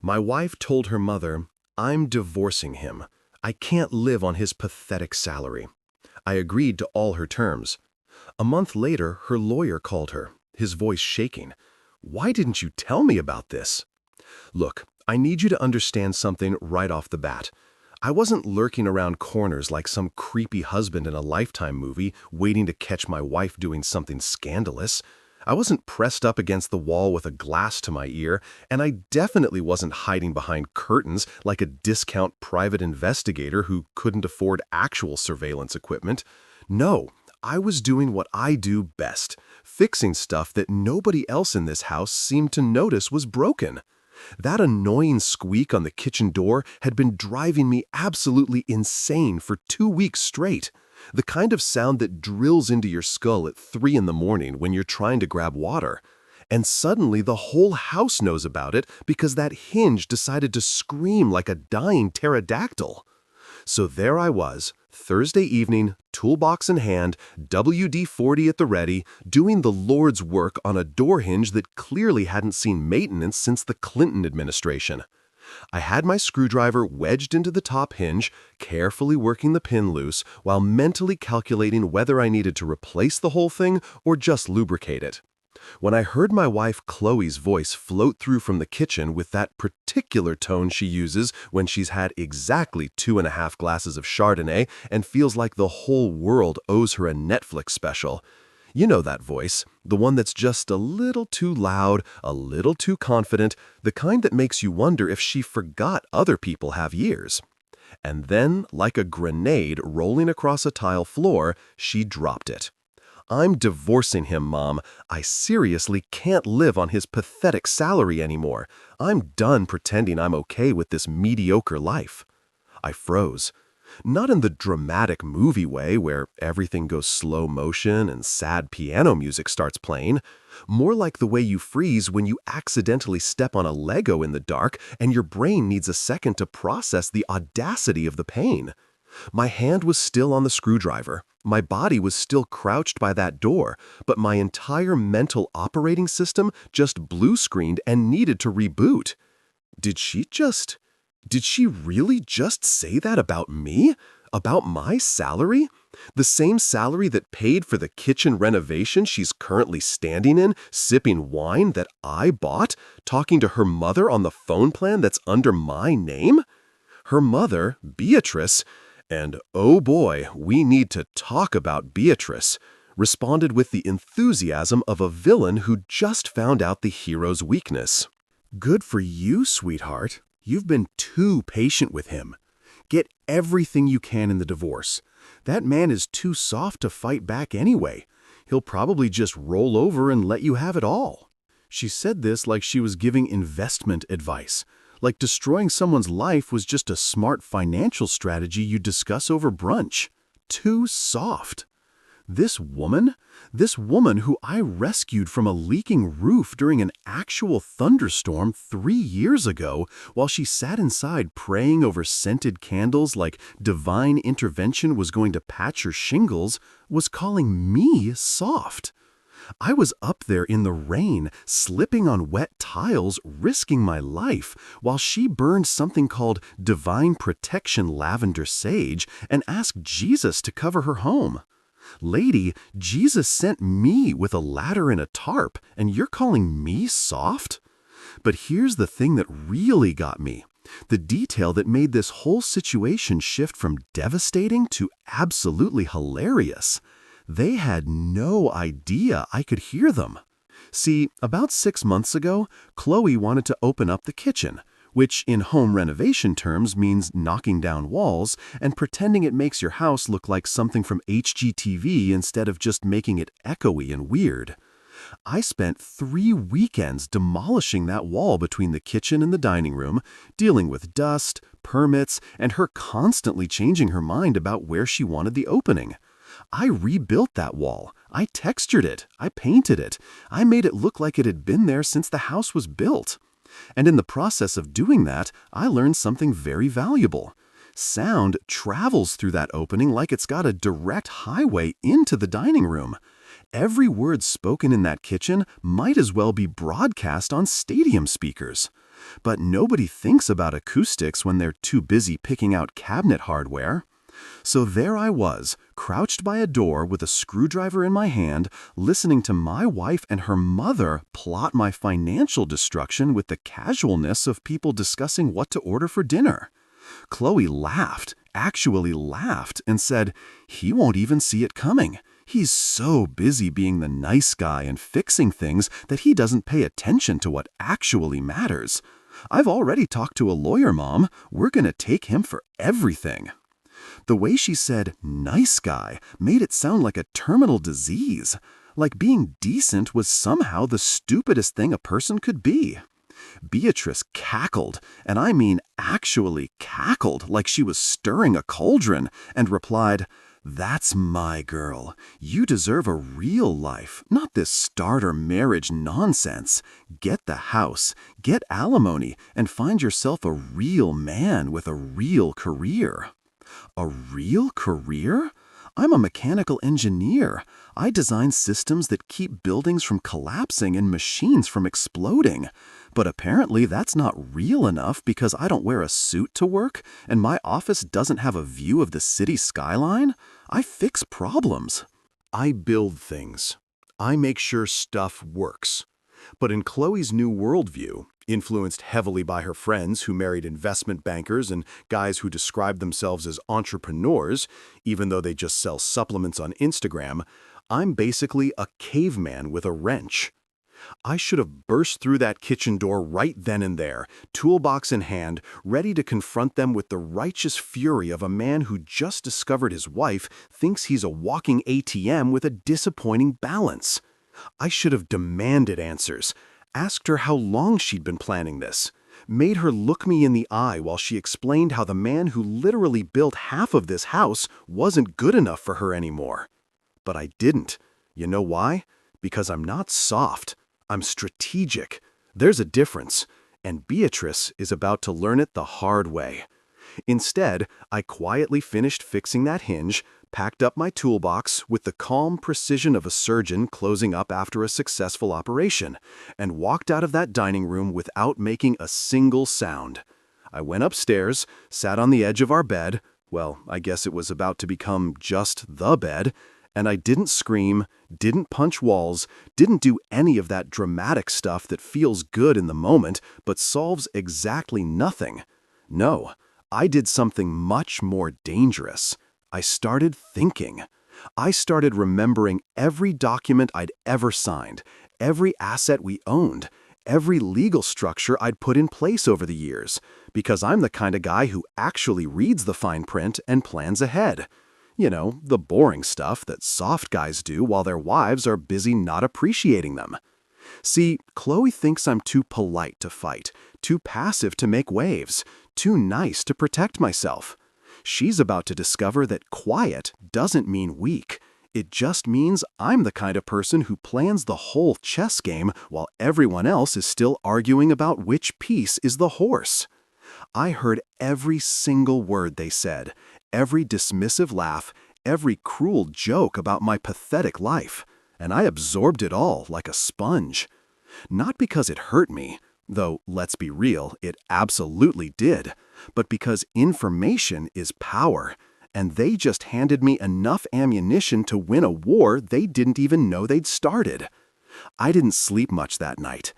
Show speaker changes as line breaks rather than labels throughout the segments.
My wife told her mother, "I'm divorcing him. I can't live on his pathetic salary." I agreed to all her terms. A month later, her lawyer called her, his voice shaking. "Why didn't you tell me about this?" "Look, I need you to understand something right off the bat. I wasn't lurking around corners like some creepy husband in a Lifetime movie waiting to catch my wife doing something scandalous. I wasn't pressed up against the wall with a glass to my ear, and I definitely wasn't hiding behind curtains like a discount private investigator who couldn't afford actual surveillance equipment. No, I was doing what I do best, fixing stuff that nobody else in this house seemed to notice was broken. That annoying squeak on the kitchen door had been driving me absolutely insane for 2 weeks straight. The kind of sound that drills into your skull at 3 in the morning when you're trying to grab water. And suddenly the whole house knows about it because that hinge decided to scream like a dying pterodactyl. So there I was, Thursday evening, toolbox in hand, WD-40 at the ready, doing the Lord's work on a door hinge that clearly hadn't seen maintenance since the Clinton administration. I had my screwdriver wedged into the top hinge, carefully working the pin loose while mentally calculating whether I needed to replace the whole thing or just lubricate it. When I heard my wife Chloe's voice float through from the kitchen with that particular tone she uses when she's had exactly 2.5 glasses of Chardonnay and feels like the whole world owes her a Netflix special. You know that voice, the one that's just a little too loud, a little too confident, the kind that makes you wonder if she forgot other people have ears. And then, like a grenade rolling across a tile floor, she dropped it. "I'm divorcing him, Mom. I seriously can't live on his pathetic salary anymore. I'm done pretending I'm okay with this mediocre life." I froze. Not in the dramatic movie way where everything goes slow motion and sad piano music starts playing. More like the way you freeze when you accidentally step on a Lego in the dark and your brain needs a second to process the audacity of the pain. My hand was still on the screwdriver. My body was still crouched by that door, but my entire mental operating system just blue-screened and needed to reboot. Did she really just say that about me? About my salary? The same salary that paid for the kitchen renovation she's currently standing in, sipping wine that I bought, talking to her mother on the phone plan that's under my name? Her mother, Beatrice, and oh boy, we need to talk about Beatrice, responded with the enthusiasm of a villain who just found out the hero's weakness. "Good for you, sweetheart. You've been too patient with him. Get everything you can in the divorce. That man is too soft to fight back anyway. He'll probably just roll over and let you have it all." She said this like she was giving investment advice. Like destroying someone's life was just a smart financial strategy you discuss over brunch. Too soft. This woman who I rescued from a leaking roof during an actual thunderstorm 3 years ago while she sat inside praying over scented candles like divine intervention was going to patch her shingles, was calling me soft. I was up there in the rain, slipping on wet tiles, risking my life, while she burned something called Divine Protection Lavender Sage and asked Jesus to cover her home. Lady, Jesus sent me with a ladder and a tarp, and you're calling me soft? But here's the thing that really got me. The detail that made this whole situation shift from devastating to absolutely hilarious. They had no idea I could hear them. See, about 6 months ago, Chloe wanted to open up the kitchen, which in home renovation terms means knocking down walls and pretending it makes your house look like something from HGTV instead of just making it echoey and weird. I spent 3 weekends demolishing that wall between the kitchen and the dining room, dealing with dust, permits, and her constantly changing her mind about where she wanted the opening. I rebuilt that wall. I textured it. I painted it. I made it look like it had been there since the house was built. And in the process of doing that, I learned something very valuable. Sound travels through that opening like it's got a direct highway into the dining room. Every word spoken in that kitchen might as well be broadcast on stadium speakers.
But nobody thinks about acoustics when they're too busy picking out cabinet hardware. So there I was, crouched by a door with a screwdriver in my hand, listening to my wife and her mother plot my financial destruction with the casualness of people discussing what to order for dinner. Chloe laughed, actually laughed, and said, "He won't even see it coming. He's so busy being the nice guy and fixing things that he doesn't pay attention to what actually matters. I've already talked to a lawyer, Mom. We're going to take him for everything." The way she said "nice guy" made it sound like a terminal disease, like being decent was somehow the stupidest thing a person could be. Beatrice cackled, and I mean actually cackled like she was stirring a cauldron, and replied, "That's my girl. You deserve a real life, not this starter marriage nonsense. Get the house, get alimony, and find yourself a real man with a real career." A real career? I'm a mechanical engineer. I design systems that keep buildings from collapsing and machines from exploding. But apparently that's not real enough because I don't wear a suit to work and my office doesn't have a view of the city skyline. I fix problems.
I build things. I make sure stuff works. But in Chloe's new worldview, influenced heavily by her friends who married investment bankers and guys who describe themselves as entrepreneurs, even though they just sell supplements on Instagram, I'm basically a caveman with a wrench. I should have burst through that kitchen door right then and there, toolbox in hand, ready to confront them with the righteous fury of a man who just discovered his wife thinks he's a walking ATM with a disappointing balance. I should have demanded answers, asked her how long she'd been planning this, made her look me in the eye while she explained how the man who literally built half of this house wasn't good enough for her anymore. But I didn't. You know why? Because I'm not soft. I'm strategic. There's a difference, and Beatrice is about to learn it the hard way. Instead, I quietly finished fixing that hinge, packed up my toolbox with the calm precision of a surgeon closing up after a successful operation, and walked out of that dining room without making a single sound. I went upstairs, sat on the edge of our bed, well, I guess it was about to become just the bed, and I didn't scream, didn't punch walls, didn't do any of that dramatic stuff that feels good in the moment but solves exactly nothing. No, I did something much more dangerous. I started thinking. I started remembering every document I'd ever signed, every asset we owned, every legal structure I'd put in place over the years, because I'm the kind of guy who actually reads the fine print and plans ahead. You know, the boring stuff that soft guys do while their wives are busy not appreciating them. See, Chloe thinks I'm too polite to fight, too passive to make waves, too nice to protect myself. She's about to discover that quiet doesn't mean weak. It just means I'm the kind of person who plans the whole chess game while everyone else is still arguing about which piece is the horse. I heard every single word they said, every dismissive laugh, every cruel joke about my pathetic life, and I absorbed it all like a sponge. Not because it hurt me, though let's be real, it absolutely did, but because information is power, and they just handed me enough ammunition to win a war they didn't even know they'd started. I didn't sleep much that night.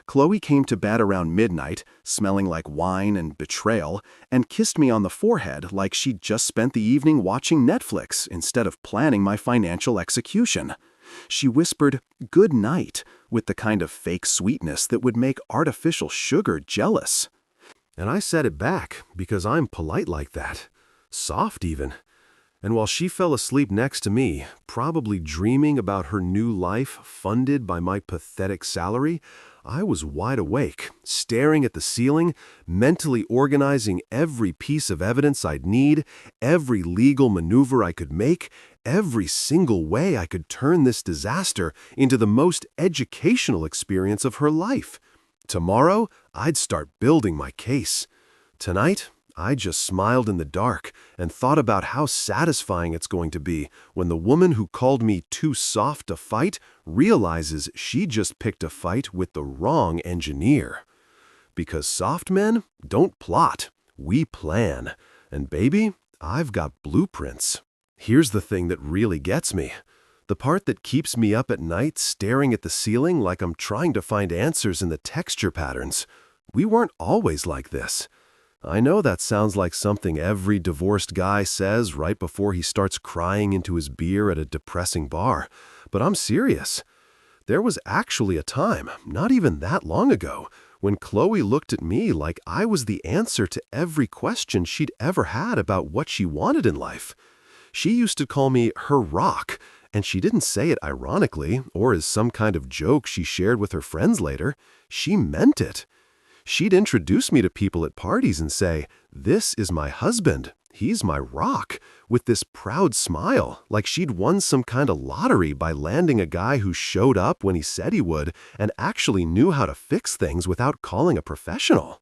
Chloe came to bed around midnight, smelling like wine and betrayal, and kissed me on the forehead like she'd just spent the evening watching Netflix instead of planning my financial execution. She whispered, "Good night," with the kind of fake sweetness that would make artificial sugar jealous.
And I said it back because I'm polite like that. Soft even. And while she fell asleep next to me, probably dreaming about her new life funded by my pathetic salary, I was wide awake, staring at the ceiling, mentally organizing every piece of evidence I'd need, every legal maneuver I could make, every single way I could turn this disaster into the most educational experience of her life. Tomorrow, I'd start building my case. Tonight, I just smiled in the dark and thought about how satisfying it's going to be when the woman who called me too soft to fight realizes she just picked a fight with the wrong engineer. Because soft men don't plot. We plan. And baby, I've got blueprints. Here's the thing that really gets me. The part that keeps me up at night staring at the ceiling like I'm trying to find answers in the texture patterns. We weren't always like this. I know that sounds like something every divorced guy says right before he starts crying into his beer at a depressing bar, but I'm serious. There was actually a time, not even that long ago, when Chloe looked at me like I was the answer to every question she'd ever had about what she wanted in life. She used to call me her rock, and she didn't say it ironically or as some kind of joke she shared with her friends later. She meant it. She'd introduce me to people at parties and say, "This is my husband. He's my rock," with this proud smile, like she'd won some kind of lottery by landing a guy who showed up when he said he would and actually knew how to fix things without calling a professional.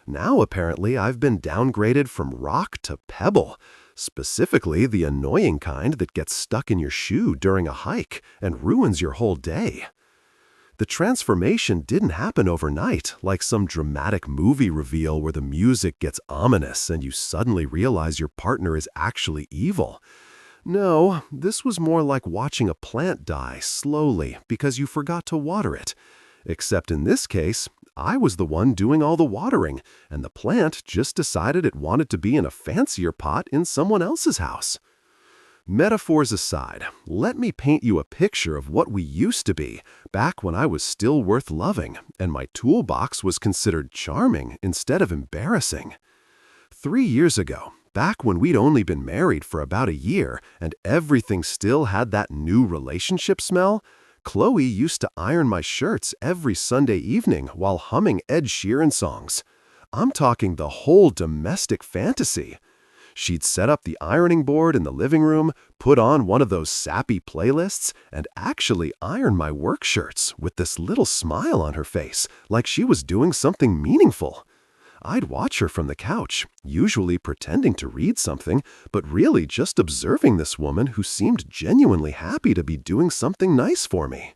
Now, apparently, I've been downgraded from rock to pebble, specifically the annoying kind that gets stuck in your shoe during a hike and ruins your whole day. The transformation didn't happen overnight, like some dramatic movie reveal where the music gets ominous and you suddenly realize your partner is actually evil. No, this was more like watching a plant die slowly because you forgot to water it. Except in this case, I was the one doing all the watering, and the plant just decided it wanted to be in a fancier pot in someone else's house. Metaphors aside, let me paint you a picture of what we used to be, back when I was still worth loving, and my toolbox was considered charming instead of embarrassing. 3 years ago, back when we'd only been married for about a year, and everything still had that new relationship smell, Chloe used to iron my shirts every Sunday evening while humming Ed Sheeran songs. I'm talking the whole domestic fantasy. She'd set up the ironing board in the living room, put on one of those sappy playlists, and actually iron my work shirts with this little smile on her face, like she was doing something meaningful. I'd watch her from the couch, usually pretending to read something, but really just observing this woman who seemed genuinely happy to be doing something nice for me.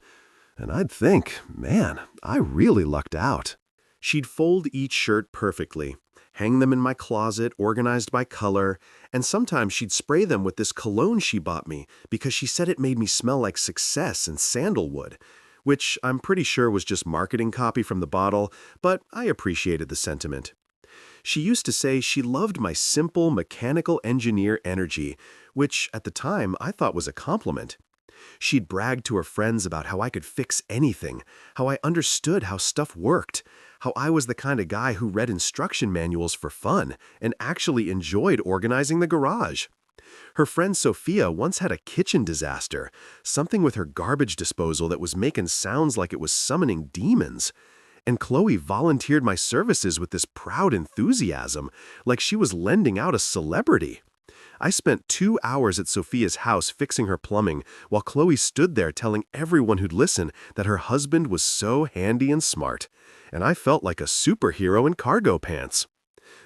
And I'd think, man, I really lucked out. She'd fold each shirt perfectly, hang them in my closet, organized by color, and sometimes she'd spray them with this cologne she bought me because she said it made me smell like success and sandalwood, which I'm pretty sure was just marketing copy from the bottle, but I appreciated the sentiment. She used to say she loved my simple mechanical engineer energy, which at the time I thought was a compliment. She'd brag to her friends about how I could fix anything, how I understood how stuff worked, how I was the kind of guy who read instruction manuals for fun and actually enjoyed organizing the garage. Her friend Sophia once had a kitchen disaster, something with her garbage disposal that was making sounds like it was summoning demons. And Chloe volunteered my services with this proud enthusiasm, like she was lending out a celebrity. I spent 2 hours at Sophia's house fixing her plumbing, while Chloe stood there telling everyone who'd listen that her husband was so handy and smart, and I felt like a superhero in cargo pants.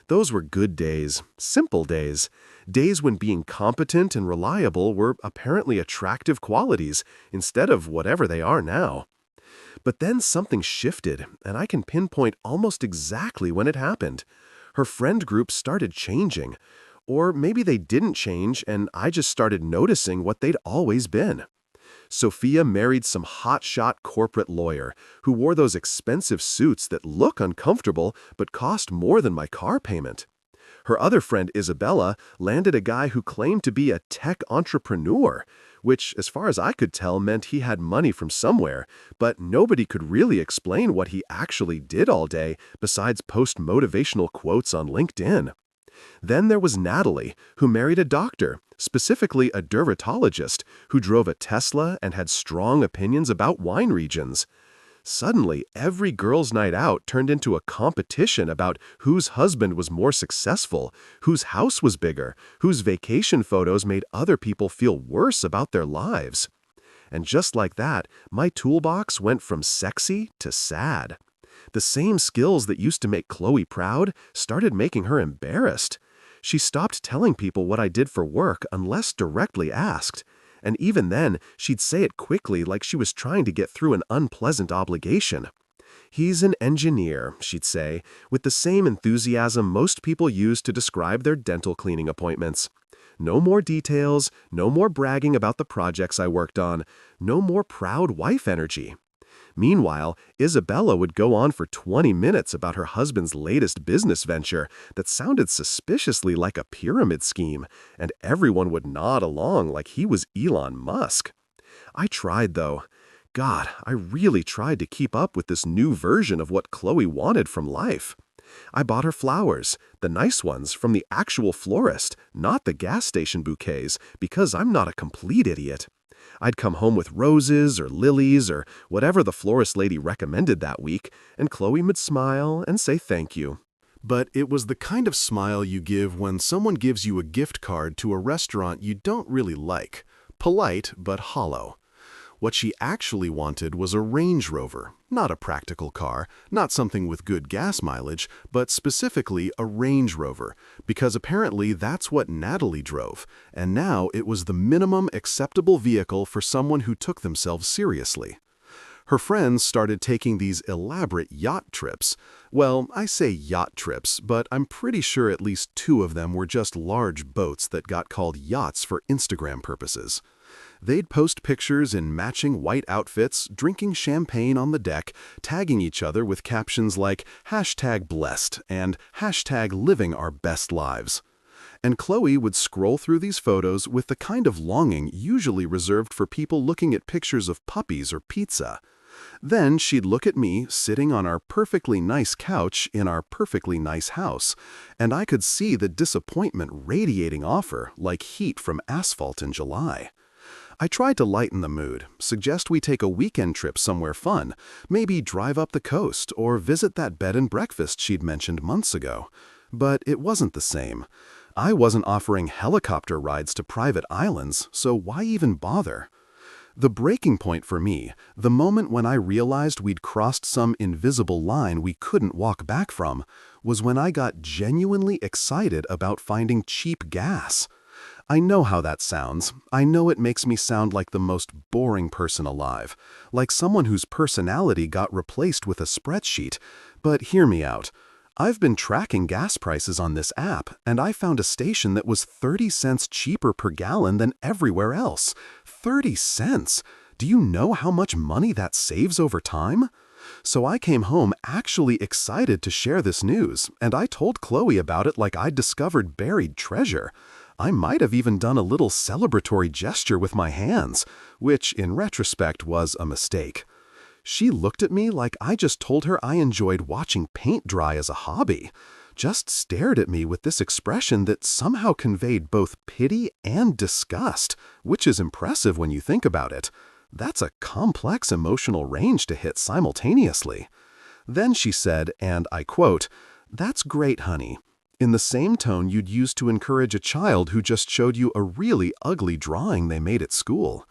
Those were good days, simple days, days when being competent and reliable were apparently attractive qualities instead of whatever they are now. But then something shifted, and I can pinpoint almost exactly when it happened. Her friend group started changing. Or maybe they didn't change and I just started noticing what they'd always been. Sophia married some hotshot corporate lawyer who wore those expensive suits that look uncomfortable but cost more than my car payment. Her other friend Isabella landed a guy who claimed to be a tech entrepreneur, which, as far as I could tell, meant he had money from somewhere, but nobody could really explain what he actually did all day besides post motivational quotes on LinkedIn. Then there was Natalie, who married a doctor, specifically a dermatologist, who drove a Tesla and had strong opinions about wine regions. Suddenly, every girls' night out turned into a competition about whose husband was more successful, whose house was bigger, whose vacation photos made other people feel worse about their lives. And just like that, my toolbox went from sexy to sad. The same skills that used to make Chloe proud started making her embarrassed. She stopped telling people what I did for work unless directly asked. And even then, she'd say it quickly like she was trying to get through an unpleasant obligation.
"He's an engineer," she'd say, with the same enthusiasm most people use to describe their dental cleaning appointments. No more details, no more bragging about the projects I worked on, no more proud wife energy. Meanwhile, Isabella would go on for 20 minutes about her husband's latest business venture that sounded suspiciously like a pyramid scheme, and everyone would nod along like he was Elon Musk. I tried, though. God, I really tried to keep up with this new version of what Chloe wanted from life. I bought her flowers, the nice ones from the actual florist, not the gas station bouquets, because I'm not a complete idiot. I'd come home with roses or lilies or whatever the florist lady recommended that week, and Chloe would smile and say thank you.
But it was the kind of smile you give when someone gives you a gift card to a restaurant you don't really like. Polite, but hollow. What she actually wanted was a Range Rover, not a practical car, not something with good gas mileage, but specifically a Range Rover, because apparently that's what Natalie drove, and now it was the minimum acceptable vehicle for someone who took themselves seriously. Her friends started taking these elaborate yacht trips. Well, I say yacht trips, but I'm pretty sure at least 2 of them were just large boats that got called yachts for Instagram purposes. They'd post pictures in matching white outfits, drinking champagne on the deck, tagging each other with captions like #blessed and #living our best lives. And Chloe would scroll through these photos with the kind of longing usually reserved for people looking at pictures of puppies or pizza. Then she'd look at me sitting on our perfectly nice couch in our perfectly nice house, and I could see the disappointment radiating off her like heat from asphalt in July. I tried to lighten the mood, suggest we take a weekend trip somewhere fun, maybe drive up the coast or visit that bed and breakfast she'd mentioned months ago. But it wasn't the same. I wasn't offering helicopter rides to private islands, so why even bother? The breaking point for me, the moment when I realized we'd crossed some invisible line we couldn't walk back from, was when I got genuinely excited about finding cheap gas. I know how that sounds. I know it makes me sound like the most boring person alive, like someone whose personality got replaced with a spreadsheet. But hear me out. I've been tracking gas prices on this app, and I found a station that was 30 cents cheaper per gallon than everywhere else. 30 cents! Do you know how much money that saves over time? So I came home actually excited to share this news, and I told Chloe about it like I'd discovered buried treasure. I might have even done a little celebratory gesture with my hands, which in retrospect was a mistake. She looked at me like I just told her I enjoyed watching paint dry as a hobby, just stared at me with this expression that somehow conveyed both pity and disgust, which is impressive when you think about it. That's a complex emotional range to hit simultaneously. Then she said, and I quote, "That's great, honey," in the same tone you'd use to encourage a child who just showed you a really ugly drawing they made at school.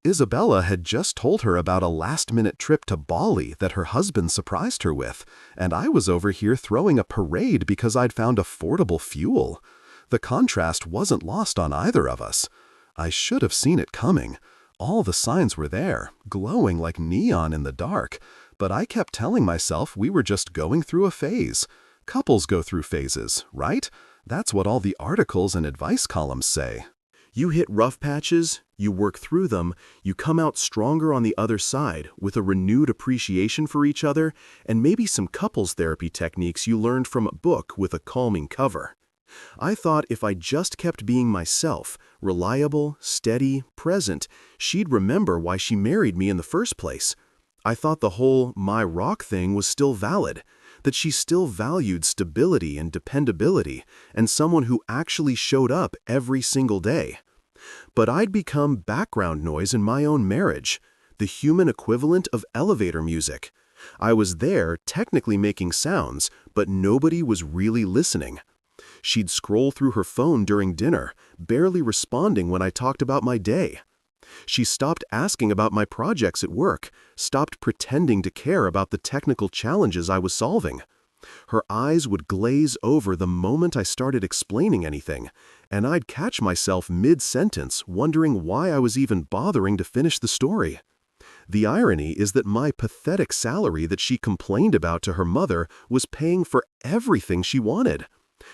Isabella had just told her about a last-minute trip to Bali that her husband surprised her with, and I was over here throwing a parade because I'd found affordable fuel. The contrast wasn't lost on either of us. I should have seen it coming. All the signs were there, glowing like neon in the dark, but I kept telling myself we were just going through a phase. Couples go through phases, right? That's what all the articles and advice columns say. You hit rough patches, you work through them, you come out stronger on the other side with a renewed appreciation for each other and maybe some couples therapy techniques you learned from a book with a calming cover. I thought if I just kept being myself, reliable, steady, present, she'd remember why she married me in the first place. I thought the whole my rock thing was still valid, that she still valued stability and dependability and someone who actually showed up every single day. But I'd become background noise in my own marriage, the human equivalent of elevator music. I was there technically making sounds, but nobody was really listening. She'd scroll through her phone during dinner, barely responding when I talked about my day. She stopped asking about my projects at work, stopped pretending to care about the technical challenges I was solving. Her eyes would glaze over the moment I started explaining anything, and I'd catch myself mid-sentence wondering why I was even bothering to finish the story. The irony is that my pathetic salary that she complained about to her mother was paying for everything she wanted.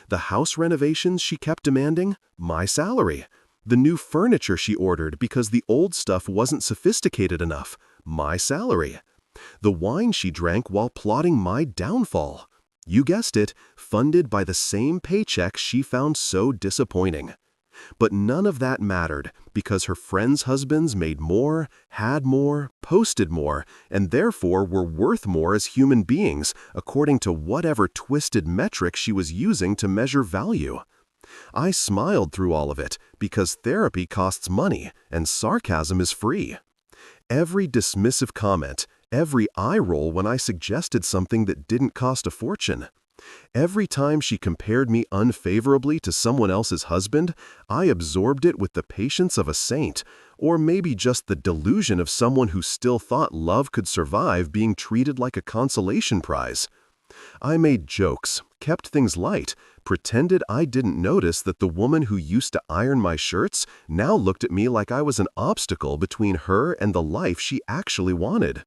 The house renovations she kept demanding, my salary. The new furniture she ordered because the old stuff wasn't sophisticated enough, my salary. The wine she drank while plotting my downfall. You guessed it, funded by the same paycheck she found so disappointing. But none of that mattered because her friends' husbands made more, had more, posted more, and therefore were worth more as human beings according to whatever twisted metric she was using to measure value. I smiled through all of it because therapy costs money and sarcasm is free. Every dismissive comment, every eye roll when I suggested something that didn't cost a fortune. Every time she compared me unfavorably to someone else's husband, I absorbed it with the patience of a saint, or maybe just the delusion of someone who still thought love could survive being treated like a consolation prize. I made jokes, kept things light, pretended I didn't notice that the woman who used to iron my shirts now looked at me like I was an obstacle between her and the life she actually wanted.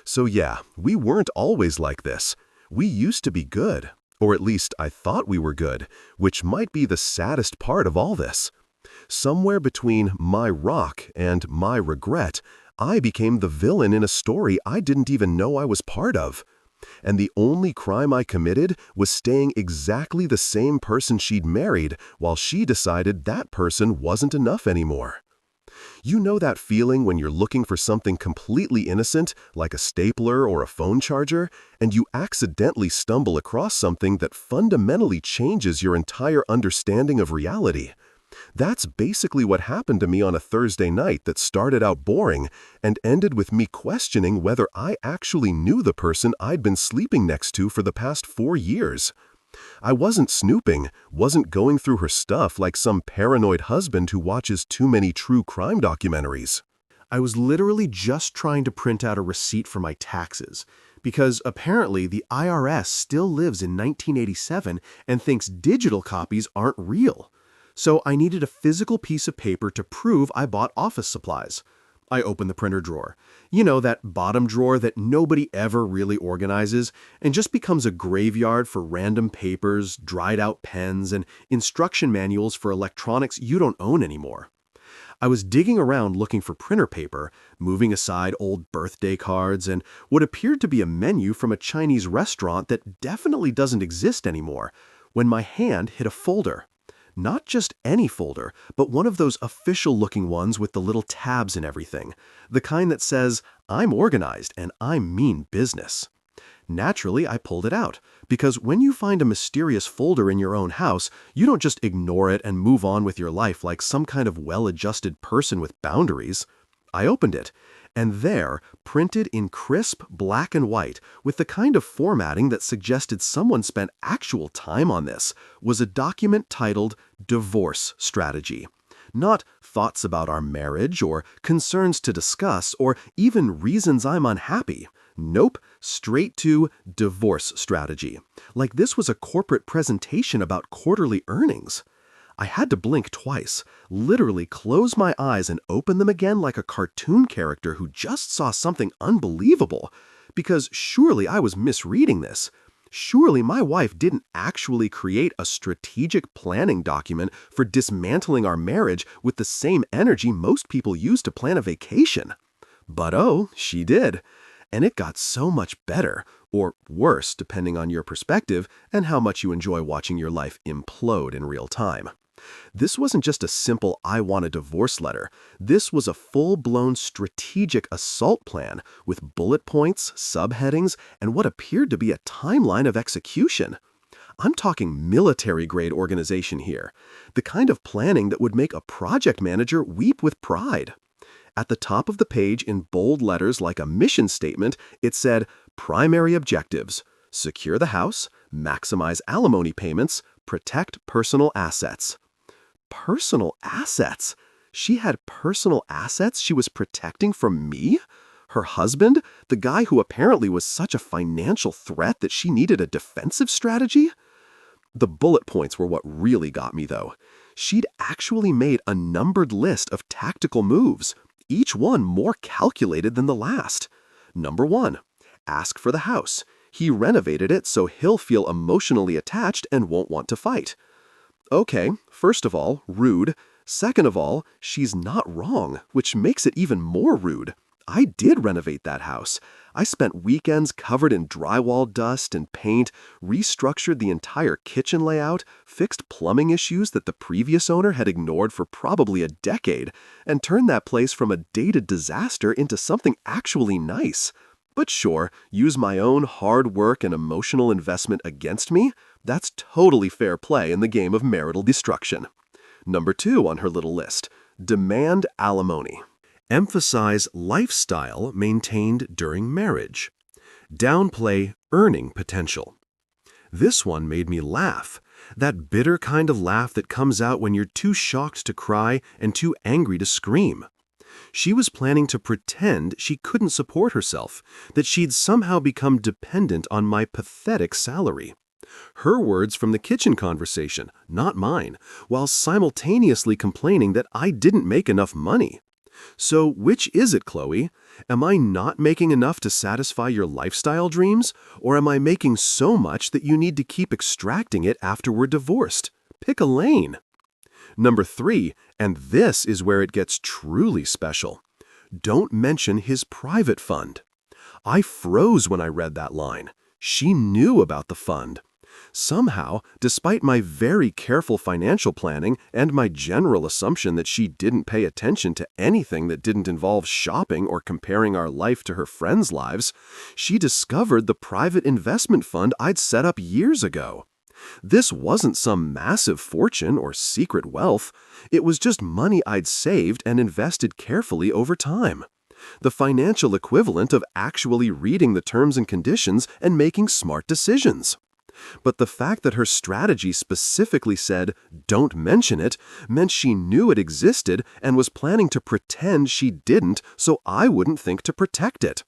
So yeah, we weren't always like this. We used to be good, or at least I thought we were good, which might be the saddest part of all this. Somewhere between my rock and my regret, I became the villain in a story I didn't even know I was part of. And the only crime I committed was staying exactly the same person she'd married while she decided that person wasn't enough anymore. You know that feeling when you're looking for something completely innocent, like a stapler or a phone charger, and you accidentally stumble across something that fundamentally changes your entire understanding of reality? That's basically what happened to me on a Thursday night that started out boring and ended with me questioning whether I actually knew the person I'd been sleeping next to for the past 4 years. I wasn't snooping, wasn't going through her stuff like some paranoid husband who watches too many true crime documentaries. I was literally just trying to print out a receipt for my taxes, because apparently the IRS still lives in 1987 and thinks digital copies aren't real. So I needed a physical piece of paper to prove I bought office supplies. I opened the printer drawer. You know, that bottom drawer that nobody ever really organizes and just becomes a graveyard for random papers, dried out pens, and instruction manuals for electronics you don't own anymore. I was digging around looking for printer paper, moving aside old birthday cards and what appeared to be a menu from a Chinese restaurant that definitely doesn't exist anymore, when my hand hit a folder. Not just any folder, but one of those official-looking ones with the little tabs and everything. The kind that says, "I'm organized and I mean business." Naturally, I pulled it out, because when you find a mysterious folder in your own house, you don't just ignore it and move on with your life like some kind of well-adjusted person with boundaries. I opened it, and there, printed in crisp black and white, with the kind of formatting that suggested someone spent actual time on this, was a document titled Divorce Strategy. Not thoughts about our marriage or concerns to discuss or even reasons I'm unhappy. Nope, straight to divorce strategy. Like this was a corporate presentation about quarterly earnings. I had to blink twice, literally close my eyes and open them again like a cartoon character who just saw something unbelievable, because surely I was misreading this. Surely my wife didn't actually create a strategic planning document for dismantling our marriage with the same energy most people use to plan a vacation. But oh, she did. And it got so much better, or worse depending on your perspective and how much you enjoy watching your life implode in real time. This wasn't just a simple "I want a divorce" letter. This was a full-blown strategic assault plan with bullet points, subheadings, and what appeared to be a timeline of execution. I'm talking military-grade organization here, the kind of planning that would make a project manager weep with pride. At the top of the page in bold letters like a mission statement, it said, "Primary objectives: secure the house, maximize alimony payments, protect personal assets." Personal assets? She had personal assets she was protecting from me? Her husband? The guy who apparently was such a financial threat that she needed a defensive strategy? The bullet points were what really got me, though. She'd actually made a numbered list of tactical moves,
each one more calculated than the last. Number 1. Ask for the house. He renovated it so he'll feel emotionally attached and won't want to fight. Okay, first of all, rude. Second of all, she's not wrong, which makes it even more rude. I did renovate that house. I spent weekends covered in drywall dust and paint, restructured the entire kitchen layout, fixed plumbing issues that the previous owner had ignored for probably a decade, and turned that place from a dated disaster into something actually nice. But sure, use my own hard work and emotional investment against me? That's totally fair play in the game of marital destruction. Number 2 on her little list, demand alimony.
Emphasize lifestyle maintained during marriage. Downplay earning potential. This one made me laugh. That bitter kind of laugh that comes out when you're too shocked to cry and too angry to scream. She was planning to pretend she couldn't support herself, that she'd somehow become dependent on my pathetic salary. Her words from the kitchen conversation, not mine, while simultaneously complaining that I didn't make enough money. So which is it, Chloe? Am I not making enough to satisfy your lifestyle dreams, or am I making so much that you need to keep extracting it after we're divorced? Pick a lane. Number 3, and this is where it gets truly special. Don't mention his private fund. I froze when I read that line. She knew about the fund. Somehow, despite my very careful financial planning and my general assumption that she didn't pay attention to anything that didn't involve shopping or comparing our life to her friends' lives, she discovered the private investment fund I'd set up years ago. This wasn't some massive fortune or secret wealth. It was just money I'd saved and invested carefully over time. The financial equivalent of actually reading the terms and conditions and making smart decisions. But the fact that her strategy specifically said, "Don't mention it," meant she knew it existed and was planning to pretend she didn't so I wouldn't think to protect it.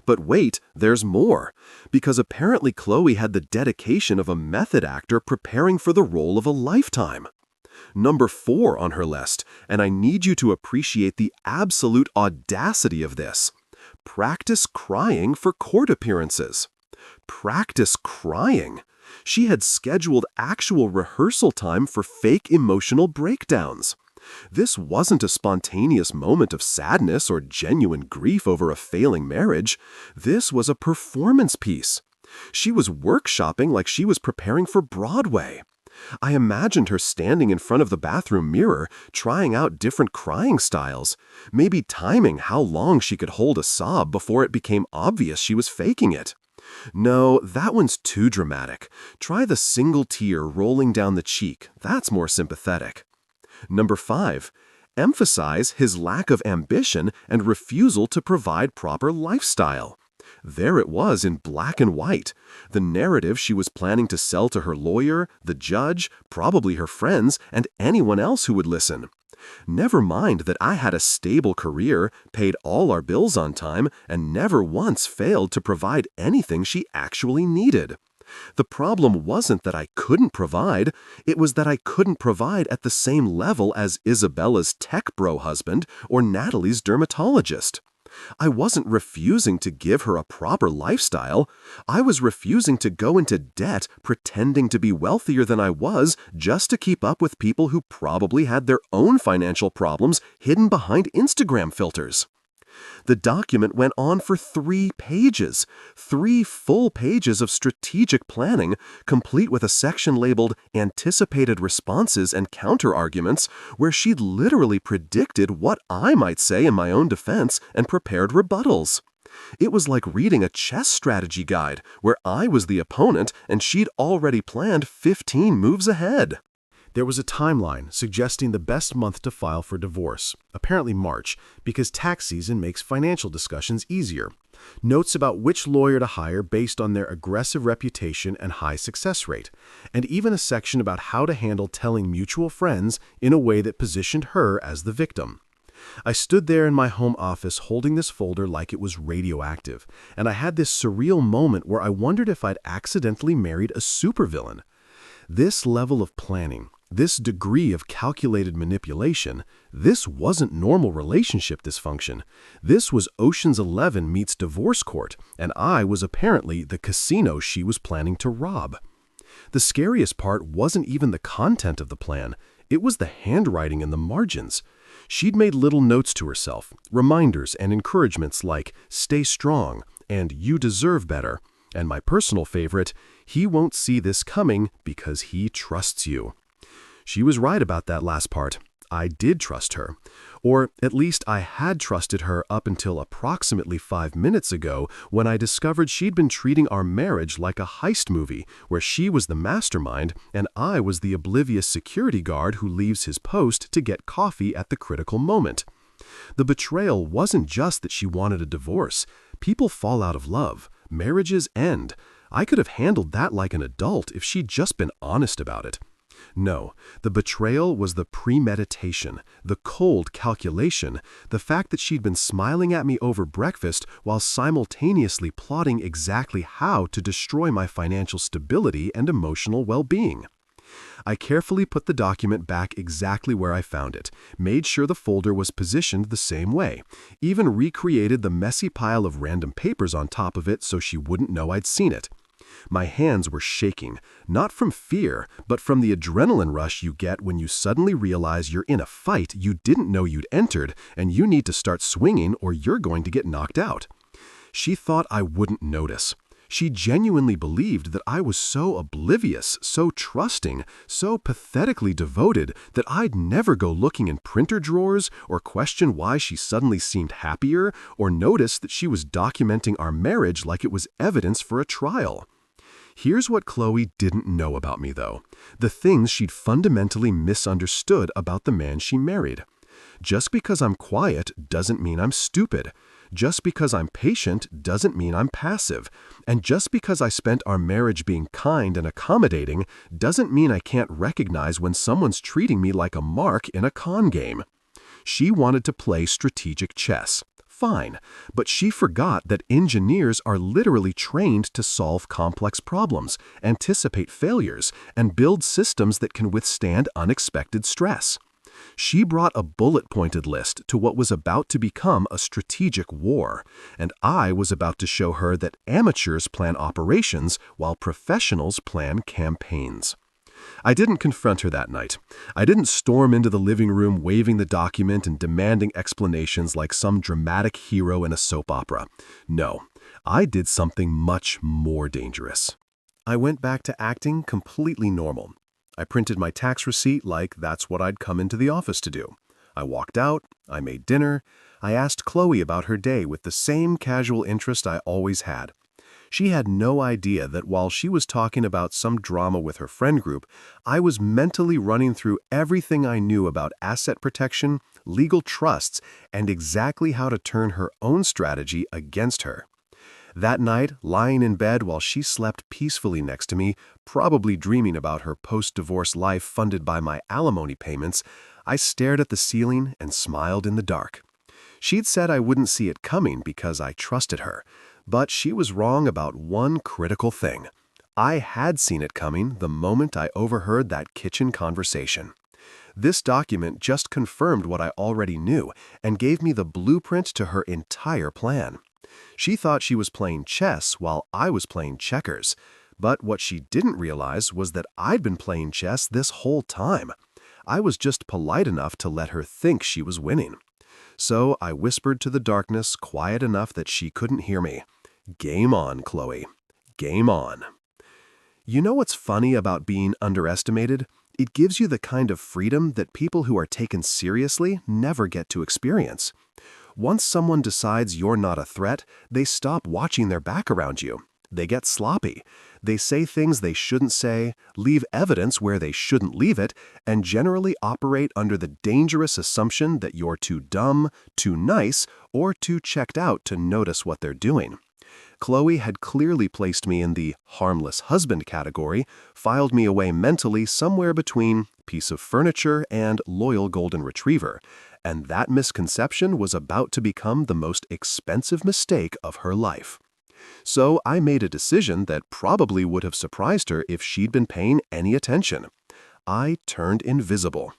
But wait, there's more. Because apparently Chloe had the dedication of a method actor preparing for the role of a lifetime. Number 4 on her list, and I need you to appreciate the absolute audacity of this. Practice crying for court appearances. Practice crying. She had scheduled actual rehearsal time for fake emotional breakdowns. This wasn't a spontaneous moment of sadness or genuine grief over a failing marriage. This was a performance piece. She was workshopping like she was preparing for Broadway. I imagined her standing in front of the bathroom mirror, trying out different crying styles, maybe timing how long she could hold a sob before it became obvious she was faking it. No, that one's too dramatic. Try the single tear rolling down the cheek. That's more sympathetic. Number 5, emphasize his lack of ambition and refusal to provide proper lifestyle. There it was in black and white, the narrative she was planning to sell to her lawyer, the judge, probably her friends, and anyone else who would listen. Never mind that I had a stable career, paid all our bills on time, and never once failed to provide anything she actually needed. The problem wasn't that I couldn't provide, it was that I couldn't provide at the same level as Isabella's tech bro husband or Natalie's dermatologist. I wasn't refusing to give her a proper lifestyle. I was refusing to go into debt pretending to be wealthier than I was just to keep up with people who probably had their own financial problems hidden behind Instagram filters. The document went on for 3 pages, 3 full pages of strategic planning, complete with a section labeled Anticipated Responses and Counter-Arguments, where she'd literally predicted what I might say in my own defense and prepared rebuttals. It was like reading a chess strategy guide, where I was the opponent and she'd already planned 15 moves ahead. There was a timeline suggesting the best month to file for divorce, apparently March, because tax season makes financial discussions easier. Notes about which lawyer to hire based on their aggressive reputation and high success rate, and even a section about how to handle telling mutual friends in a way that positioned her as the victim. I stood there in my home office holding this folder like it was radioactive, and I had this surreal moment where I wondered if I'd accidentally married a supervillain. This level of planning, This degree of calculated manipulation, this wasn't normal relationship dysfunction. This was Ocean's 11 meets divorce court, and I was apparently the casino she was planning to rob. The scariest part wasn't even the content of the plan. It was the handwriting in the margins. She'd made little notes to herself, reminders and encouragements like, "Stay strong," and "You deserve better." And my personal favorite, "He won't see this coming because he trusts you." She was right about that last part. I did trust her. Or at least I had trusted her up until approximately 5 minutes ago when I discovered she'd been treating our marriage like a heist movie where she was the mastermind and I was the oblivious security guard who leaves his post to get coffee at the critical moment. The betrayal wasn't just that she wanted a divorce. People fall out of love. Marriages end. I could have handled that like an adult if she'd just been honest about it. No, the betrayal was the premeditation, the cold calculation, the fact that she'd been smiling at me over breakfast while simultaneously plotting exactly how to destroy my financial stability and emotional well-being. I carefully put the document back exactly where I found it, made sure the folder was positioned the same way, even recreated the messy pile of random papers on top of it so she wouldn't know I'd seen it. My hands were shaking, not from fear, but from the adrenaline rush you get when you suddenly realize you're in a fight you didn't know you'd entered and you need to start swinging or you're going to get knocked out. She thought I wouldn't notice. She genuinely believed that I was so oblivious, so trusting, so pathetically devoted that I'd never go looking in printer drawers or question why she suddenly seemed happier or notice that she was documenting our marriage like it was evidence for a trial. Here's what Chloe didn't know about me, though. The things she'd fundamentally misunderstood about the man she married. Just because I'm quiet doesn't mean I'm stupid. Just because I'm patient doesn't mean I'm passive. And just because I spent our marriage being kind and accommodating doesn't mean I can't recognize when someone's treating me like a mark in a con game. She wanted to play strategic chess. Fine, but she forgot that engineers are literally trained to solve complex problems, anticipate failures, and build systems that can withstand unexpected stress. She brought a bullet-pointed list to what was about to become a strategic war, and I was about to show her that amateurs plan operations while professionals plan campaigns. I didn't confront her that night. I didn't storm into the living room waving the document and demanding explanations like some dramatic hero in a soap opera. No, I did something much more dangerous. I went back to acting completely normal. I printed my tax receipt like that's what I'd come into the office to do. I walked out, I made dinner, I asked Chloe about her day with the same casual interest I always had. She had no idea that while she was talking about some drama with her friend group, I was mentally running through everything I knew about asset protection, legal trusts, and exactly how to turn her own strategy against her. That night, lying in bed while she slept peacefully next to me, probably dreaming about her post-divorce life funded by my alimony payments, I stared at the ceiling and smiled in the dark. She'd said I wouldn't see it coming because I trusted her, but she was wrong about one critical thing. I had seen it coming the moment I overheard that kitchen conversation. This document just confirmed what I already knew and gave me the blueprint to her entire plan. She thought she was playing chess while I was playing checkers, but what she didn't realize was that I'd been playing chess this whole time. I was just polite enough to let her think she was winning. So I whispered to the darkness quiet enough that she couldn't hear me. Game on, Chloe. Game on. You know what's funny about being underestimated? It gives you the kind of freedom that people who are taken seriously never get to experience. Once someone decides you're not a threat, they stop watching their back around you. They get sloppy. They say things they shouldn't say, leave evidence where they shouldn't leave it, and generally operate under the dangerous assumption that you're too dumb, too nice, or too checked out to notice what they're doing. Chloe had clearly placed me in the harmless husband category, filed me away mentally somewhere between piece of furniture and loyal golden retriever, and that misconception was about to become the most expensive mistake of her life. So I made a decision that probably would have surprised her if she'd been paying any attention.
I turned invisible.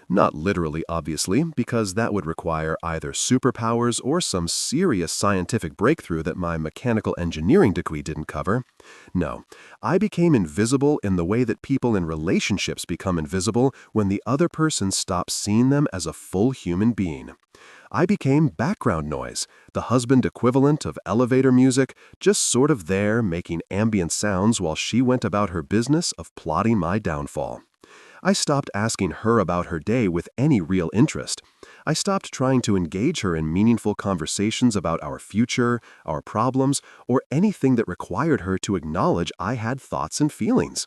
Not literally, obviously, because that would require either superpowers or some serious scientific breakthrough that my mechanical engineering degree didn't cover. No, I became invisible in the way that people in relationships become invisible when the other person stops seeing them as a full human being. I became background noise, the husband equivalent of elevator music, just sort of there making ambient sounds while she went about her business of plotting my downfall. I stopped asking her about her day with any real interest. I stopped trying to engage her in meaningful conversations about our future, our problems, or anything that required her to acknowledge I had thoughts and feelings.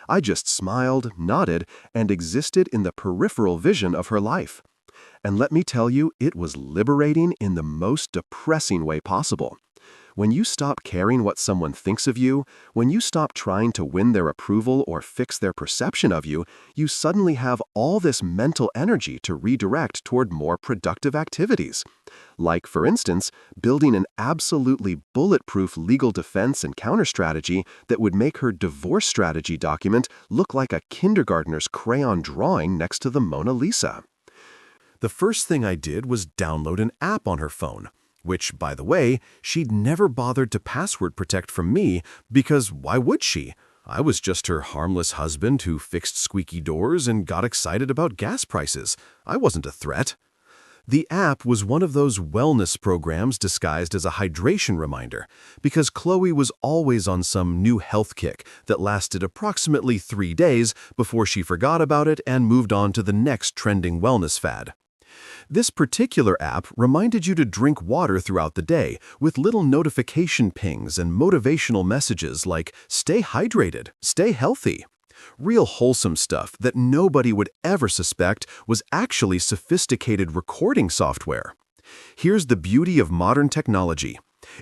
I just smiled, nodded, and existed in the peripheral vision of her life. And let me tell you, it was liberating in the most depressing way possible. When you stop caring what someone thinks of you, when you stop trying to win their approval or fix their perception of you, you suddenly have all this mental energy to redirect toward more productive activities. Like, for instance, building an absolutely bulletproof legal defense and counter strategy that would make her divorce strategy document look like a kindergartner's crayon drawing next to the Mona Lisa.
The first thing I did was download an app on her phone, which, by the way, she'd never bothered to password protect from me because why would she? I was just her harmless husband who fixed squeaky doors and got excited about gas prices. I wasn't a threat. The app was one of those wellness programs disguised as a hydration reminder because Chloe was always on some new health kick that lasted approximately 3 days before she forgot about it and moved on to the next trending wellness fad. This particular app reminded you to drink water throughout the day with little notification pings and motivational messages like, "Stay hydrated, stay healthy." Real wholesome stuff that nobody would ever suspect was actually sophisticated recording software. Here's the beauty of modern technology.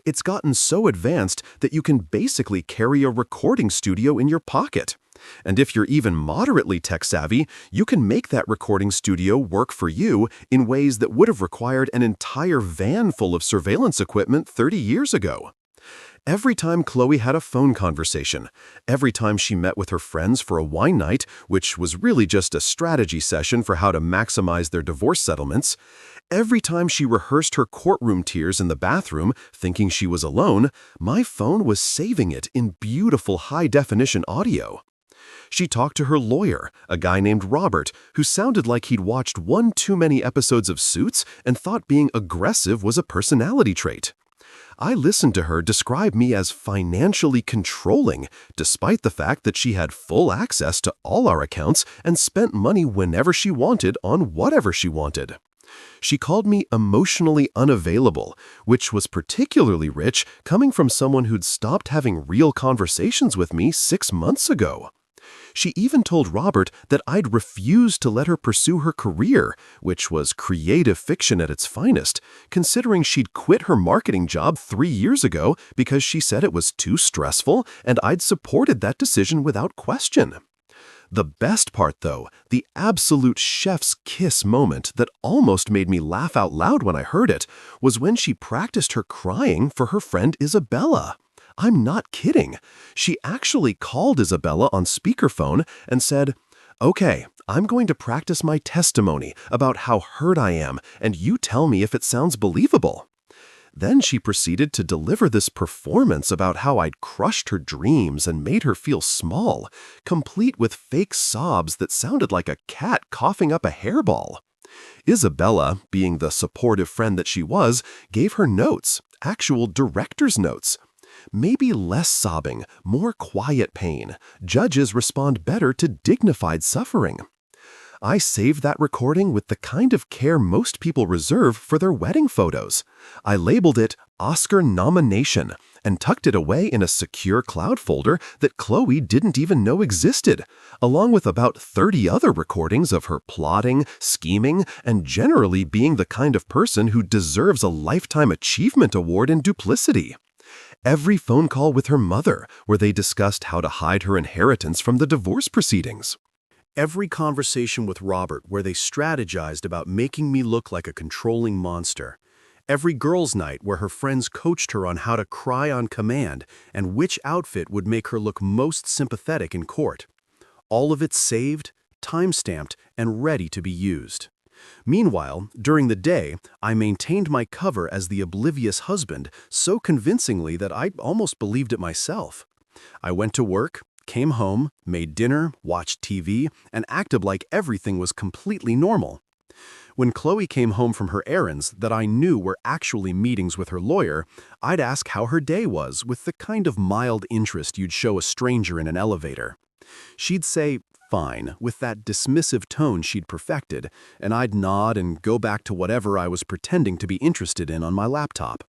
It's gotten so advanced that you can basically carry a recording studio in your pocket. And if you're even moderately tech-savvy, you can make that recording studio work for you in ways that would have required an entire van full of surveillance equipment 30 years ago. Every time Chloe had a phone conversation, every time she met with her friends for a wine night, which was really just a strategy session for how to maximize their divorce settlements, every time she rehearsed her courtroom tears in the bathroom, thinking she was alone, my phone was saving it in beautiful high-definition audio. She talked to her lawyer, a guy named Robert, who sounded like he'd watched one too many episodes of Suits and thought being aggressive was a personality trait. I listened to her describe me as financially controlling, despite the fact that she had full access to all our accounts and spent money whenever she wanted on whatever she wanted. She called me emotionally unavailable, which was particularly rich coming from someone who'd stopped having real conversations with me 6 months ago. She even told Robert that I'd refused to let her pursue her career, which was creative fiction at its finest, considering she'd quit her marketing job 3 years ago because she said it was too stressful and I'd supported that decision without question. The best part, though, the absolute chef's kiss moment that almost made me laugh out loud when I heard it, was when she practiced her crying for her friend Isabella. I'm not kidding. She actually called Isabella on speakerphone and said, "Okay, I'm going to practice my testimony about how hurt I am, and you tell me if it sounds believable." Then she proceeded to deliver this performance about how I'd crushed her dreams and made her feel small, complete with fake sobs that sounded like a cat coughing up a hairball. Isabella, being the supportive friend that she was, gave her notes, actual director's notes. Maybe less sobbing, more quiet pain. Judges respond better to dignified suffering. I saved that recording with the kind of care most people reserve for their wedding photos. I labeled it Oscar Nomination and tucked it away in a secure cloud folder that Chloe didn't even know existed, along with about 30 other recordings of her plotting, scheming, and generally being the kind of person who deserves a Lifetime Achievement Award in duplicity. Every phone call with her mother, where they discussed how to hide her inheritance from the divorce proceedings. Every conversation with Robert where they strategized about making me look like a controlling monster. Every girls' night where her friends coached her on how to cry on command and which outfit would make her look most sympathetic in court. All of it saved,
time-stamped, and ready to be used. Meanwhile, during the day, I maintained my cover as the oblivious husband so convincingly that I almost believed it myself. I went to work, came home, made dinner, watched TV, and acted like everything was completely normal. When Chloe came home from her errands that I knew were actually meetings with her lawyer, I'd ask how her day was with the kind of mild interest you'd show a stranger in an elevator. She'd say, "Fine," with that dismissive tone she'd perfected, and I'd nod and go back to whatever I was pretending to be interested in on my laptop.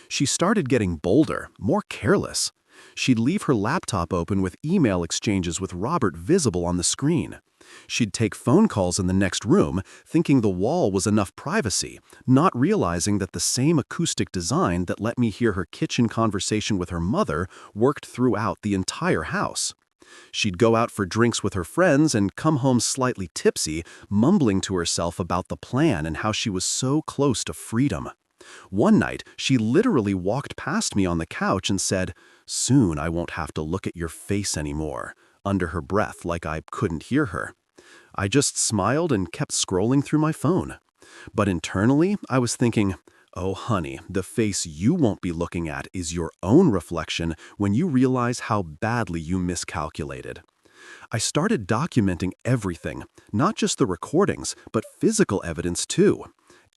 She started getting bolder, more careless. She'd leave her laptop open with email exchanges with Robert visible on the screen. She'd take phone calls in the next room, thinking the wall was enough privacy, not realizing that the same acoustic design that let me hear her kitchen conversation with her mother worked throughout the entire house. She'd go out for drinks with her friends and come home slightly tipsy, mumbling to herself about the plan and how she was so close to freedom. One night, she literally walked past me on the couch and said, "Soon I won't have to look at your face anymore," under her breath like I couldn't hear her. I just smiled and kept scrolling through my phone. But internally, I was thinking, "Oh honey, the face you won't be looking at is your own reflection when you realize how badly you miscalculated." I started documenting everything, not just the recordings, but physical evidence too.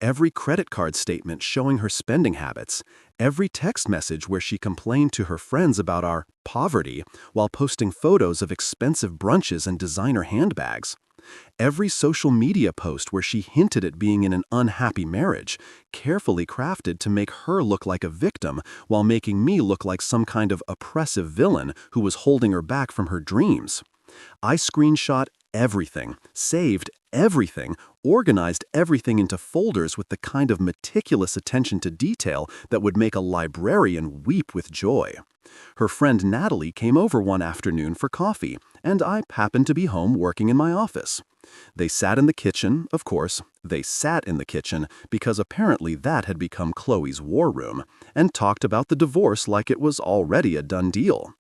Every credit card statement showing her spending habits, every text message where she complained to her friends about our poverty while posting photos of expensive brunches and designer handbags, every social media post where she hinted at being in an unhappy marriage, carefully crafted to make her look like a victim while making me look like some kind of oppressive villain who was holding her back from her dreams. I screenshot everything, saved everything, organized everything into folders with the kind of meticulous attention to detail that would make a librarian weep with joy. Her friend Natalie came over one afternoon for coffee, and I happened to be home working in my office. They sat in the kitchen, of course, they sat in the kitchen because apparently that had become Chloe's war room, and talked about the divorce like it was already a done deal.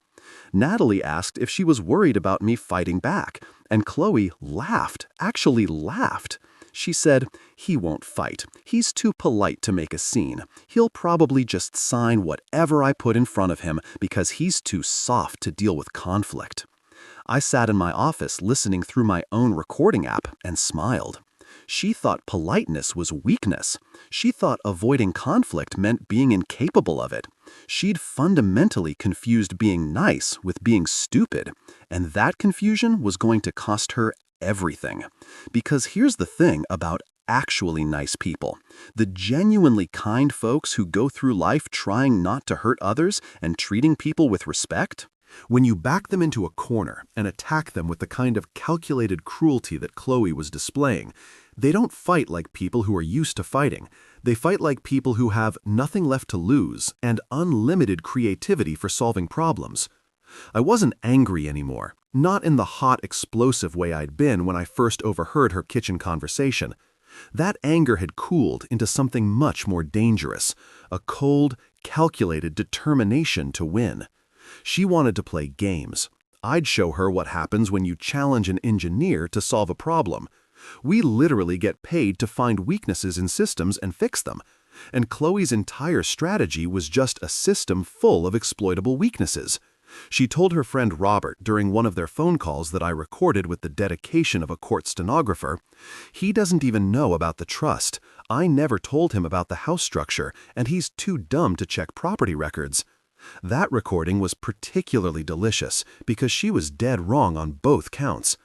Natalie asked if she was worried about me fighting back, and Chloe laughed, actually laughed. She said, "He won't fight. He's too polite to make a scene. He'll probably just sign whatever I put in front of him because he's too soft to deal with conflict." I sat in my office listening through my own recording app and smiled. She thought politeness was weakness. She thought avoiding conflict meant being incapable of it. She'd fundamentally confused being nice with being stupid, and that confusion was going to cost her everything. Because here's the thing about actually nice people. The genuinely kind folks who go through life trying not to hurt others and treating people with respect. When you back them into a corner and attack them with the kind of calculated cruelty that Chloe was displaying, they don't fight like people who are used to fighting. They fight like people who have nothing left to lose and unlimited creativity for solving problems. I wasn't angry anymore, not in the hot, explosive way I'd been when I first overheard her kitchen conversation. That anger had cooled into something much more dangerous, a cold, calculated determination to win. She wanted to play games. I'd show her what happens when you challenge an engineer to solve a problem. We literally get paid to find weaknesses in systems and fix them. And Chloe's entire strategy was just a system full of exploitable weaknesses. She told her friend Robert during one of their phone calls that I recorded with the dedication of a court stenographer, "He doesn't even know about the trust. I never told him about the house structure, and he's too dumb to check property records." That recording was particularly delicious because she was dead wrong on both counts.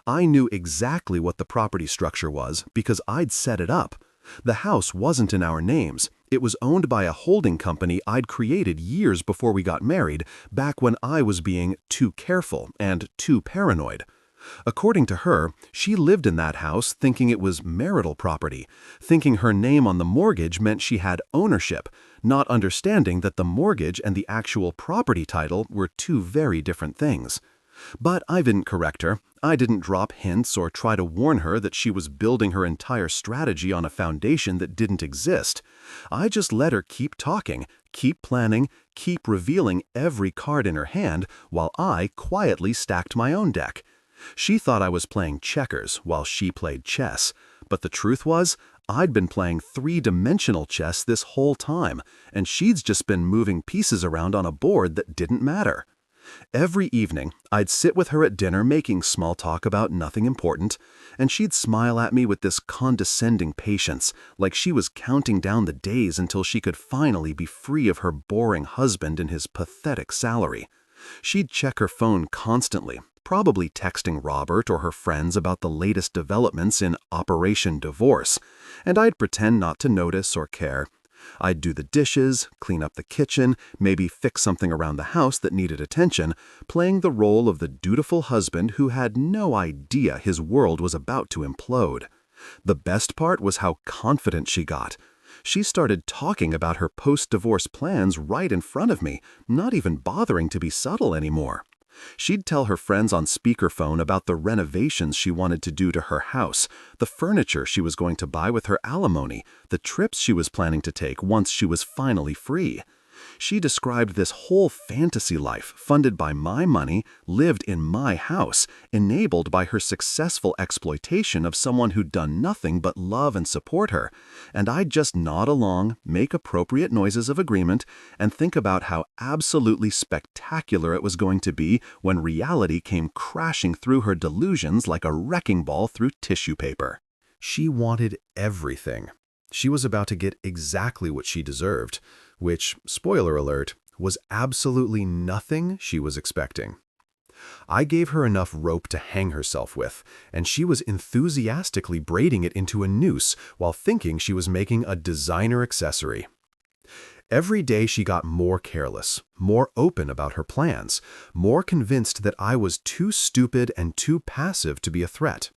I knew exactly what the property structure was because I'd set it up. The house wasn't in our names. It was owned by a holding company I'd created years before we got married, back when I was being too careful and too paranoid. According to her, she lived in that house thinking it was marital property, thinking her name on the mortgage meant she had ownership, not understanding that the mortgage and the actual property title were two very different things. But I didn't correct her. I didn't drop hints or try to warn her that she was building her entire strategy on a foundation that didn't exist. I just let her keep talking, keep planning, keep revealing every card in her hand while I quietly stacked my own deck. She thought I was playing checkers while she played chess, but the truth was, I'd been playing three-dimensional chess this whole time, and she'd just been moving pieces around on a board that didn't matter. Every evening, I'd sit with her at dinner making small talk about nothing important, and she'd smile at me with this condescending patience, like she was counting down the days until she could finally be free of her boring husband and his pathetic salary. She'd check her phone constantly, probably texting Robert or her friends about the latest developments in Operation Divorce, and I'd pretend not to notice or care. I'd do the dishes, clean up the kitchen, maybe fix something around the house that needed attention, playing the role of the dutiful husband who had no idea his world was about to implode. The best part was how confident she got. She started talking about her post-divorce plans right in front of me, not even bothering to be subtle anymore. She'd tell her friends on speakerphone about the renovations she wanted to do to her house, the furniture she was going to buy with her alimony, the trips she was planning to take once she was finally free. She described this whole fantasy life funded by my money, lived in my house, enabled by her successful exploitation of someone who'd done nothing but love and support her, and I'd just nod along, make appropriate noises of agreement, and think about how absolutely spectacular it was going to be when reality came crashing through her delusions like a wrecking ball through tissue paper.
She wanted everything. She was about to get exactly what she deserved, which, spoiler alert, was absolutely nothing she was expecting. I gave her enough rope to hang herself with, and she was enthusiastically braiding it into a noose while thinking she was making a designer accessory. Every day she got more careless, more open about her plans, more convinced that I was too stupid and too passive to be a threat.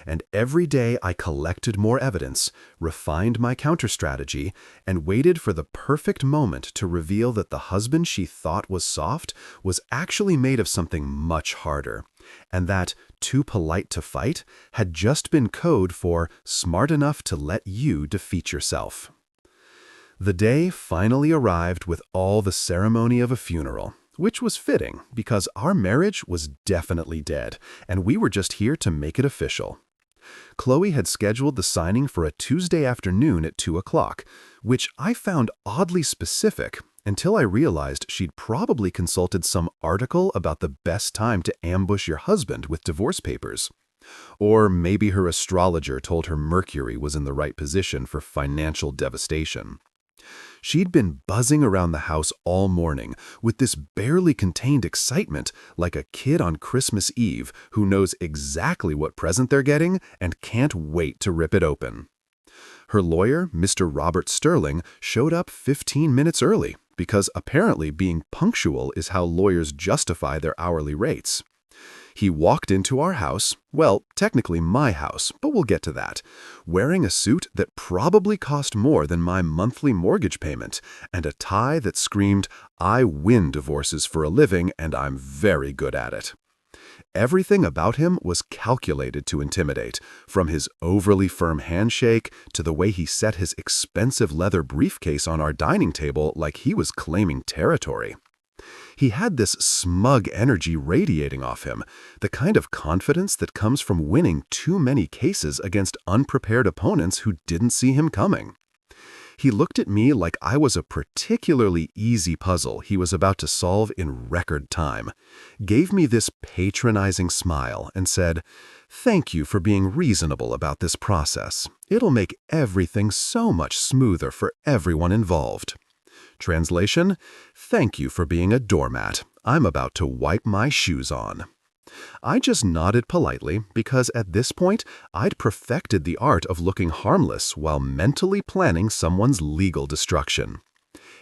And every day I collected more evidence, refined my counter-strategy, and waited for the perfect moment to reveal that the husband she thought was soft was actually made of something much harder, and that too polite to fight had just been code for smart enough to let you defeat yourself. The day finally arrived with all the ceremony of a funeral, which was fitting because our marriage was definitely dead, and we were just here to make it official. Chloe had scheduled the signing for a Tuesday afternoon at 2 o'clock, which I found oddly specific until I realized she'd probably consulted some article about the best time to ambush your husband with divorce papers. Or maybe her astrologer told her Mercury was in the right position for financial devastation. She'd been buzzing around the house all morning with this barely contained excitement, like a kid on Christmas Eve who knows exactly what present they're getting and can't wait to rip it open. Her lawyer, Mr. Robert Sterling, showed up 15 minutes early because apparently being punctual is how lawyers justify their hourly rates. He walked into our house, well, technically my house, but we'll get to that, wearing a suit that probably cost more than my monthly mortgage payment, and a tie that screamed, "I win divorces for a living and I'm very good at it." Everything about him was calculated to intimidate, from his overly firm handshake to the way he set his expensive leather briefcase on our dining table like he was claiming territory. He had this smug energy radiating off him, the kind of confidence that comes from winning too many cases against unprepared opponents who didn't see him coming. He looked at me like I was a particularly easy puzzle he was about to solve in record time, gave me this patronizing smile, and said, "Thank you for being reasonable about this process. It'll make everything so much smoother for everyone involved." Translation: "Thank you for being a doormat. I'm about to wipe my shoes on." I just nodded politely because at this point I'd perfected the art of looking harmless while mentally planning someone's legal destruction.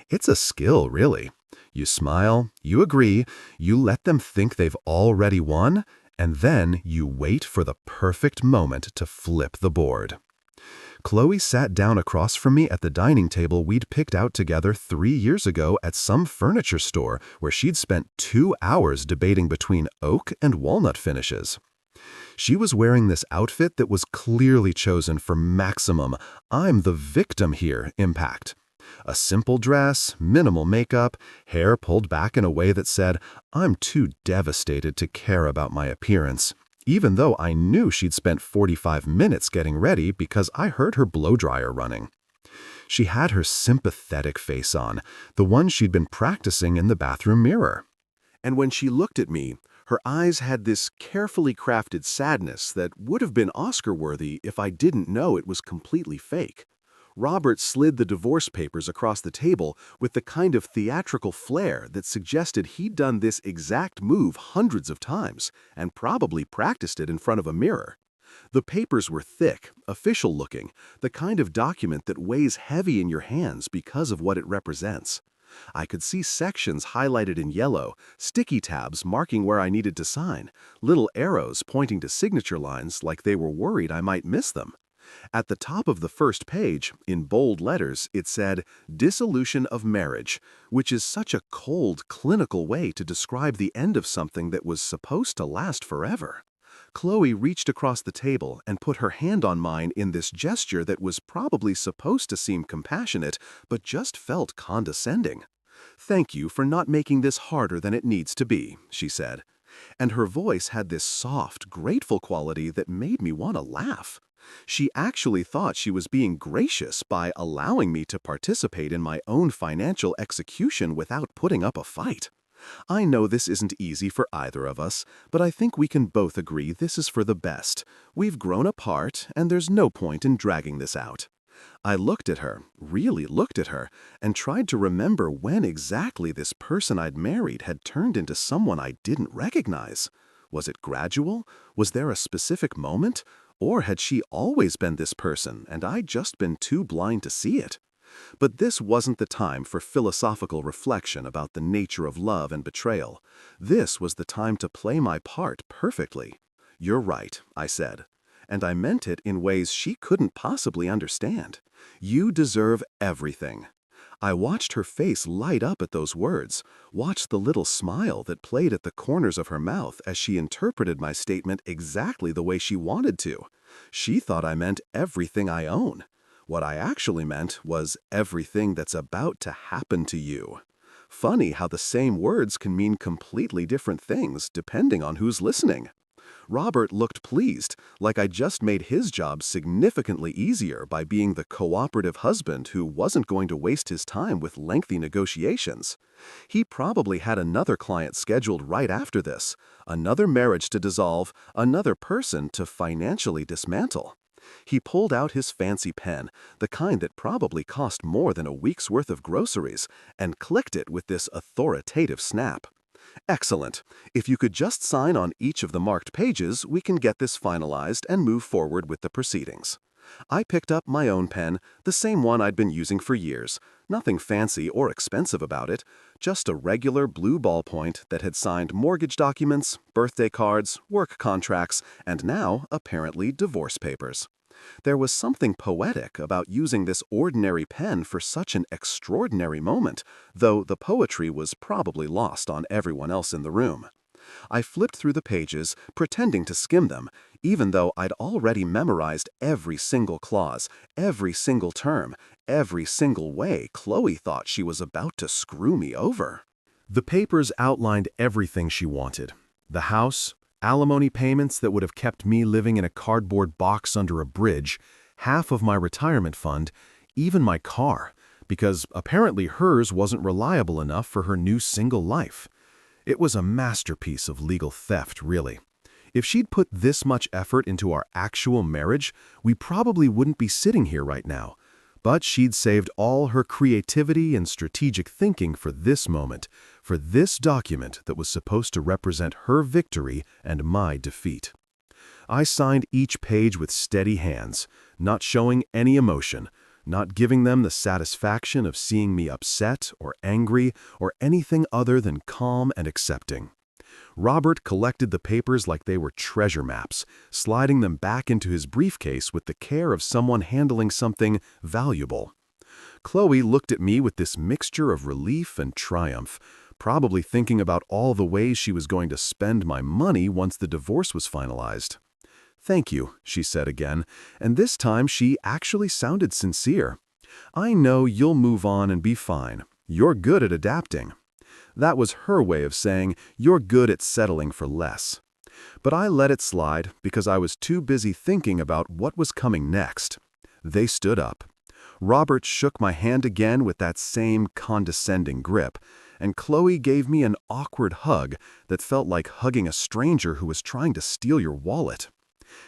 It's a skill, really. You smile, you agree, you let them think they've already won, and then you wait for the perfect moment to flip the board. Chloe sat down across from me at the dining table we'd picked out together 3 years ago at some furniture store where she'd spent 2 hours debating between oak and walnut finishes. She was wearing this outfit that was clearly chosen for maximum "I'm the victim here" impact. A simple dress, minimal makeup, hair pulled back in a way that said, "I'm too devastated to care about my appearance."
even though I knew she'd spent 45 minutes getting ready because I heard her blow dryer running. She had her sympathetic face on, the one she'd been practicing in the bathroom mirror.
And when she looked at me, her eyes had this carefully crafted sadness that would have been Oscar-worthy if I didn't know it was completely fake. Robert slid the divorce papers across the table with the kind of theatrical flair that suggested he'd done this exact move hundreds of times and probably practiced it in front of a mirror. The papers were thick, official-looking, the kind of document that weighs heavy in your hands because of what it represents. I could see sections highlighted in yellow, sticky tabs marking where I needed to sign, little arrows pointing to signature lines like they were worried I might miss them. At the top of the first page, in bold letters, it said, "Dissolution of marriage," which is such a cold, clinical way to describe the end of something that was supposed to last forever. Chloe reached across the table and put her hand on mine in this gesture that was probably supposed to seem compassionate, but just felt condescending. "Thank you for not making this harder than it needs to be," she said. And her voice had this soft, grateful quality that made me want to laugh. She actually thought she was being gracious by allowing me to participate in my own financial execution without putting up a fight. I know this isn't easy for either of us, but I think we can both agree this is for the best. We've grown apart, and there's no point in dragging this out. I looked at her, really looked at her, and tried to remember when exactly this person I'd married had turned into someone I didn't recognize. Was it gradual? Was there a specific moment? Or had she always been this person, and I'd just been too blind to see it? But this wasn't the time for philosophical reflection about the nature of love and betrayal. This was the time to play my part perfectly. "You're right," I said. And I meant it in ways she couldn't possibly understand. "You deserve everything." I watched her face light up at those words, watched the little smile that played at the corners of her mouth as she interpreted my statement exactly the way she wanted to. She thought I meant everything I own. What I actually meant was everything that's about to happen to you. Funny how the same words can mean completely different things depending on who's listening. Robert looked pleased, like I just made his job significantly easier by being the cooperative husband who wasn't going to waste his time with lengthy negotiations. He probably had another client scheduled right after this, another marriage to dissolve, another person to financially dismantle. He pulled out his fancy pen, the kind that probably cost more than a week's worth of groceries, and clicked it with this authoritative snap. "Excellent. If you could just sign on each of the marked pages, we can get this finalized and move forward with the proceedings." I picked up my own pen, the same one I'd been using for years. Nothing fancy or expensive about it, just a regular blue ballpoint that had signed mortgage documents, birthday cards, work contracts, and now, apparently, divorce papers. There was something poetic about using this ordinary pen for such an extraordinary moment, though the poetry was probably lost on everyone else in the room. I flipped through the pages, pretending to skim them, even though I'd already memorized every single clause, every single term, every single way Chloe thought she was about to screw me over.
The papers outlined everything she wanted. The house, alimony payments that would have kept me living in a cardboard box under a bridge, half of my retirement fund, even my car, because apparently hers wasn't reliable enough for her new single life. It was a masterpiece of legal theft, really. If she'd put this much effort into our actual marriage, we probably wouldn't be sitting here right now. But she'd saved all her creativity and strategic thinking for this moment, for this document that was supposed to represent her victory and my defeat. I signed each page with steady hands, not showing any emotion, not giving them the satisfaction of seeing me upset or angry or anything other than calm and accepting. Robert collected the papers like they were treasure maps, sliding them back into his briefcase with the care of someone handling something valuable. Chloe looked at me with this mixture of relief and triumph, probably thinking about all the ways she was going to spend my money once the divorce was finalized. "Thank you," she said again, and this time she actually sounded sincere. "I know you'll move on and be fine. You're good at adapting." That was her way of saying, "You're good at settling for less."
But I let it slide because I was too busy thinking about what was coming next. They stood up. Robert shook my hand again with that same condescending grip, and Chloe gave me an awkward hug that felt like hugging a stranger who was trying to steal your wallet.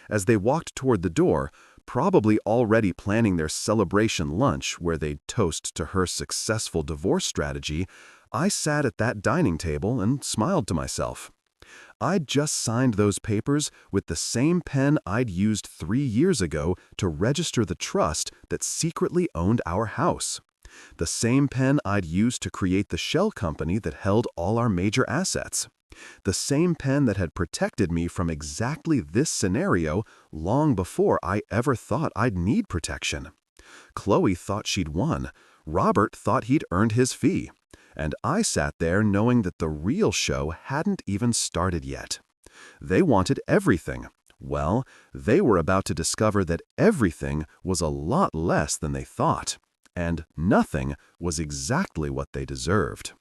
As they walked toward the door, probably already planning their celebration lunch where they'd toast to her successful divorce strategy, I sat at that dining table and smiled to myself. I'd just signed those papers with the same pen I'd used 3 years ago to register the trust that secretly owned our house. The same pen I'd used to create the shell company that held all our major assets. The same pen that had protected me from exactly this scenario long before I ever thought I'd need protection. Chloe thought she'd won. Robert thought he'd earned his fee. And I sat there knowing that the real show hadn't even started yet. They wanted everything. Well, they were about to discover that everything was a lot less than they thought. And nothing was exactly what they deserved.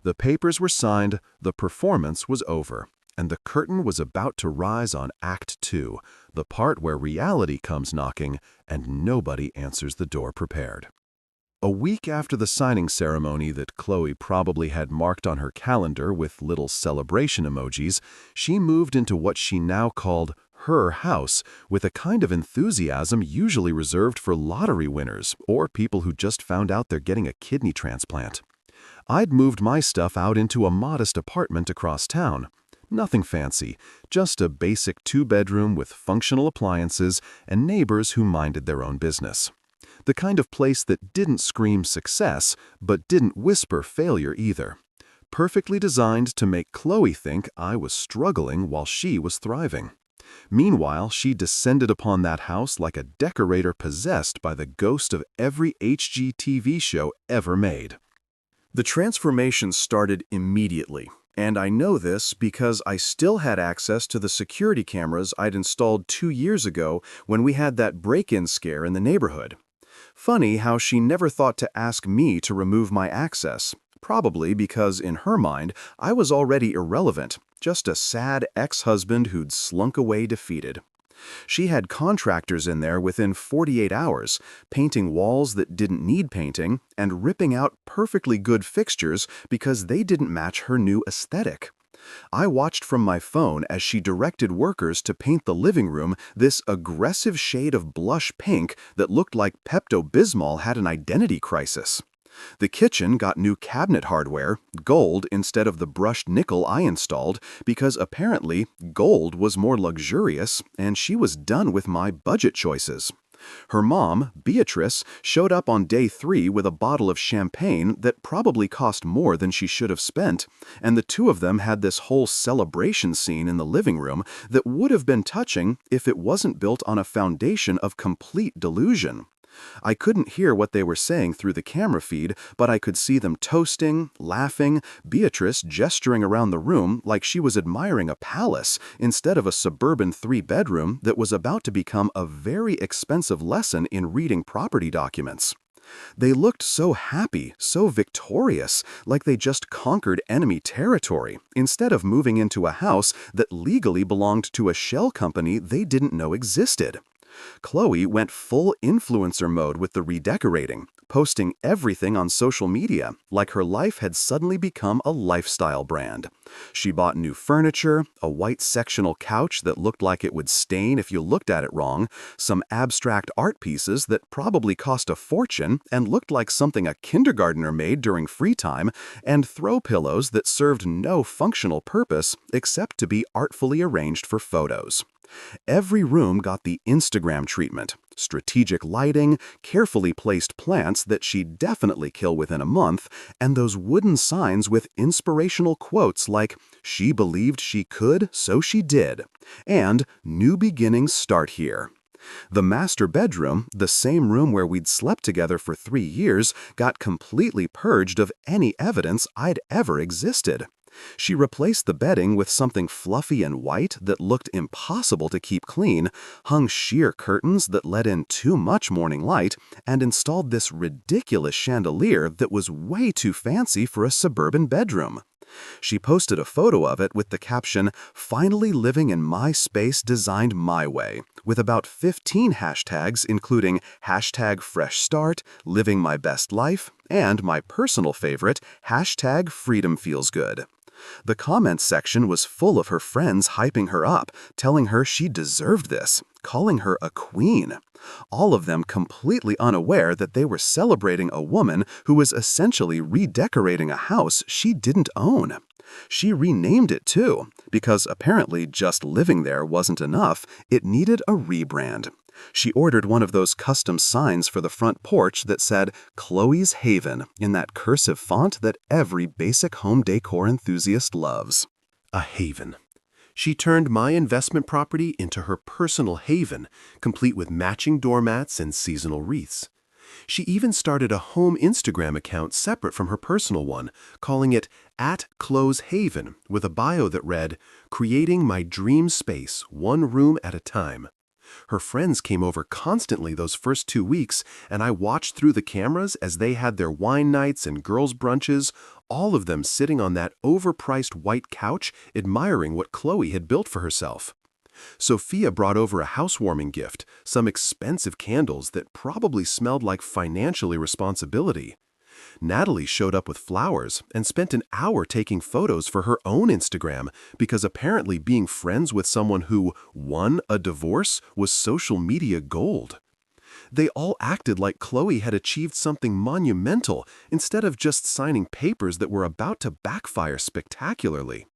The papers were signed, the performance was over, and the curtain was about to rise on Act 2, the part where reality comes knocking and nobody answers the door prepared. A week after the signing ceremony that Chloe probably had marked on her calendar with little celebration emojis, she moved into what she now called her house with a kind of enthusiasm usually reserved for lottery winners or people who just found out they're getting a kidney transplant. I'd moved my stuff out into a modest apartment across town. Nothing fancy, just a basic 2-bedroom with functional appliances and neighbors who minded their own business. The kind of place that didn't scream success, but didn't whisper failure either. Perfectly designed to make Chloe think I was struggling while she was thriving. Meanwhile, she descended upon that house like a decorator possessed by the ghost of every HGTV show ever made. The transformation started immediately, and I know this because I still had access to the security cameras I'd installed 2 years ago when we had that break-in scare in the neighborhood. Funny how she never thought to ask me to remove my access, probably because in her mind I was already irrelevant, just a sad ex-husband who'd slunk away defeated. She had contractors in there within 48 hours, painting walls that didn't need painting and ripping out perfectly good fixtures because they didn't match her new aesthetic. I watched from my phone as she directed workers to paint the living room this aggressive shade of blush pink that looked like Pepto-Bismol had an identity crisis. The kitchen got new cabinet hardware, gold instead of the brushed nickel I installed, because apparently gold was more luxurious and she was done with my budget choices. Her mom, Beatrice, showed up on day 3 with a bottle of champagne that probably cost more than she should have spent, and the two of them had this whole celebration scene in the living room that would have been touching if it wasn't built on a foundation of complete delusion. I couldn't hear what they were saying through the camera feed, but I could see them toasting, laughing, Beatrice gesturing around the room like she was admiring a palace instead of a suburban 3-bedroom that was about to become a very expensive lesson in reading property documents. They looked so happy, so victorious, like they just conquered enemy territory, instead of moving into a house that legally belonged to a shell company they didn't know existed. Chloe went full influencer mode with the redecorating, posting everything on social media, like her life had suddenly become a lifestyle brand. She bought new furniture, a white sectional couch that looked like it would stain if you looked at it wrong, some abstract art pieces that probably cost a fortune and looked like something a kindergartner made during free time, and throw pillows that served no functional purpose except to be artfully arranged for photos. Every room got the Instagram treatment, strategic lighting, carefully placed plants that she'd definitely kill within a month, and those wooden signs with inspirational quotes like, "She believed she could, so she did," and "New beginnings start here." The master bedroom, the same room where we'd slept together for 3 years, got completely purged of any evidence I'd ever existed. She replaced the bedding with something fluffy and white that looked impossible to keep clean, hung sheer curtains that let in too much morning light, and installed this ridiculous chandelier that was way too fancy for a suburban bedroom. She posted a photo of it with the caption, "Finally living in my space designed my way," with about 15 hashtags including hashtag fresh start, living my best life, and my personal favorite, hashtag freedom feels good. The comments section was full of her friends hyping her up, telling her she deserved this, calling her a queen. All of them completely unaware that they were celebrating a woman who was essentially redecorating a house she didn't own. She renamed it too, because apparently just living there wasn't enough, it needed a rebrand. She ordered one of those custom signs for the front porch that said, "Chloe's Haven," in that cursive font that every basic home decor enthusiast loves.
A haven. She turned my investment property into her personal haven, complete with matching doormats and seasonal wreaths. She even started a home Instagram account separate from her personal one, calling it @CloseHaven, with a bio that read, "Creating my dream space, one room at a time." Her friends came over constantly those first 2 weeks, and I watched through the cameras as they had their wine nights and girls' brunches, all of them sitting on that overpriced white couch admiring what Chloe had built for herself. Sophia brought over a housewarming gift, some expensive candles that probably smelled like financial irresponsibility. Natalie showed up with flowers and spent an hour taking photos for her own Instagram because apparently being friends with someone who won a divorce was social media gold. They all acted like Chloe had achieved something monumental instead of just signing papers that were about to backfire spectacularly.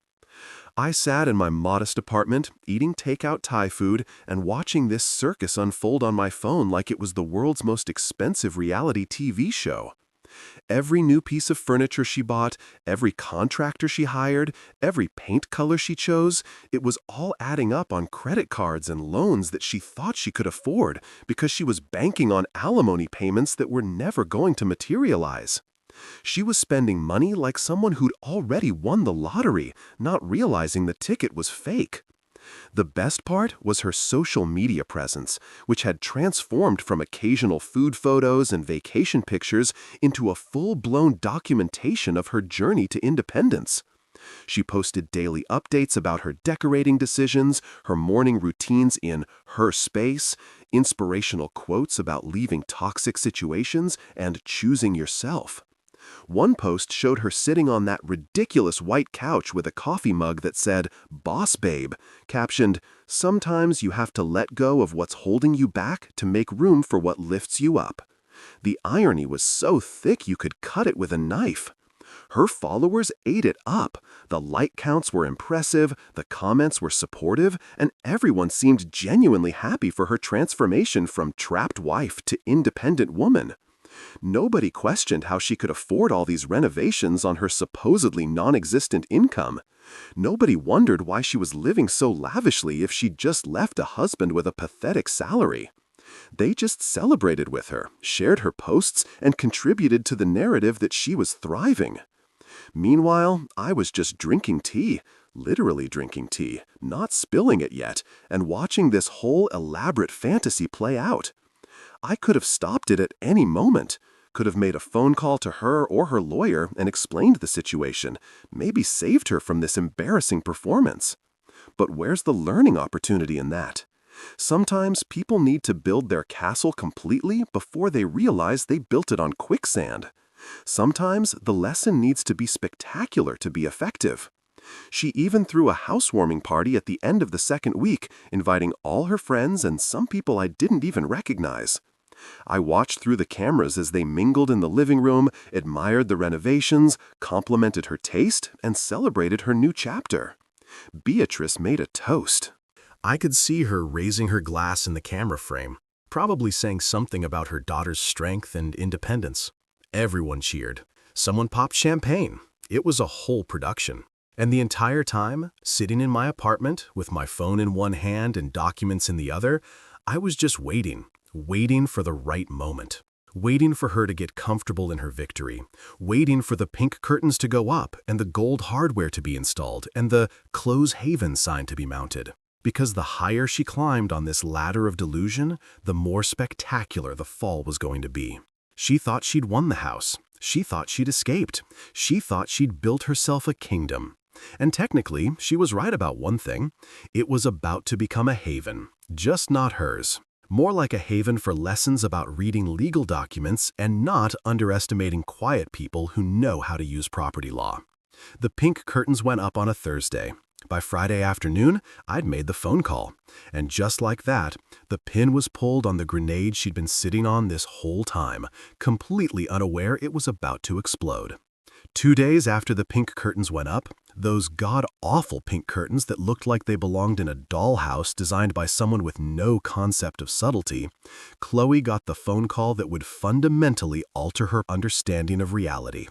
I sat in my modest apartment, eating takeout Thai food and watching this circus unfold on my phone like it was the world's most expensive reality TV show. Every new piece of furniture she bought, every contractor she hired, every paint color she chose, it was all adding up on credit cards and loans that she thought she could afford because she was banking on alimony payments that were never going to materialize. She was spending money like someone who'd already won the lottery, not realizing the ticket was fake. The best part was her social media presence, which had transformed from occasional food photos and vacation pictures into a full-blown documentation of her journey to independence. She posted daily updates about her decorating decisions, her morning routines in her space, inspirational quotes about leaving toxic situations and choosing yourself. One post showed her sitting on that ridiculous white couch with a coffee mug that said, "Boss Babe," captioned, "Sometimes you have to let go of what's holding you back to make room for what lifts you up." The irony was so thick you could cut it with a knife. Her followers ate it up. The like counts were impressive, the comments were supportive, and everyone seemed genuinely happy for her transformation from trapped wife to independent woman. Nobody questioned how she could afford all these renovations on her supposedly non-existent income. Nobody wondered why she was living so lavishly if she'd just left a husband with a pathetic salary. They just celebrated with her, shared her posts, and contributed to the narrative that she was thriving. Meanwhile, I was just drinking tea, literally drinking tea, not spilling it yet, and watching this whole elaborate fantasy play out. I could have stopped it at any moment, could have made a phone call to her or her lawyer and explained the situation, maybe saved her from this embarrassing performance. But where's the learning opportunity in that? Sometimes people need to build their castle completely before they realize they built it on quicksand. Sometimes the lesson needs to be spectacular to be effective. She even threw a housewarming party at the end of the second week, inviting all her friends and some people I didn't even recognize. I watched through the cameras as they mingled in the living room, admired the renovations, complimented her taste, and celebrated her new chapter. Beatrice made a toast. I could see her raising her glass in the camera frame, probably saying something about her daughter's strength and independence. Everyone cheered. Someone popped champagne. It was a whole production. And the entire time, sitting in my apartment with my phone in one hand and documents in the other, I was just waiting for the right moment. Waiting for her to get comfortable in her victory. Waiting for the pink curtains to go up and the gold hardware to be installed and the "Close Haven" sign to be mounted. Because the higher she climbed on this ladder of delusion, the more spectacular the fall was going to be. She thought she'd won the house, She thought she'd escaped. She thought she'd built herself a kingdom. And technically, she was right about one thing. It was about to become a haven, just not hers. More like a haven for lessons about reading legal documents and not underestimating quiet people who know how to use property law. The pink curtains went up on a Thursday. By Friday afternoon, I'd made the phone call. And just like that, the pin was pulled on the grenade she'd been sitting on this whole time, completely unaware it was about to explode. 2 days after the pink curtains went up, those god-awful pink curtains that looked like they belonged in a dollhouse designed by someone with no concept of subtlety, Chloe got the phone call that would fundamentally alter her understanding of reality.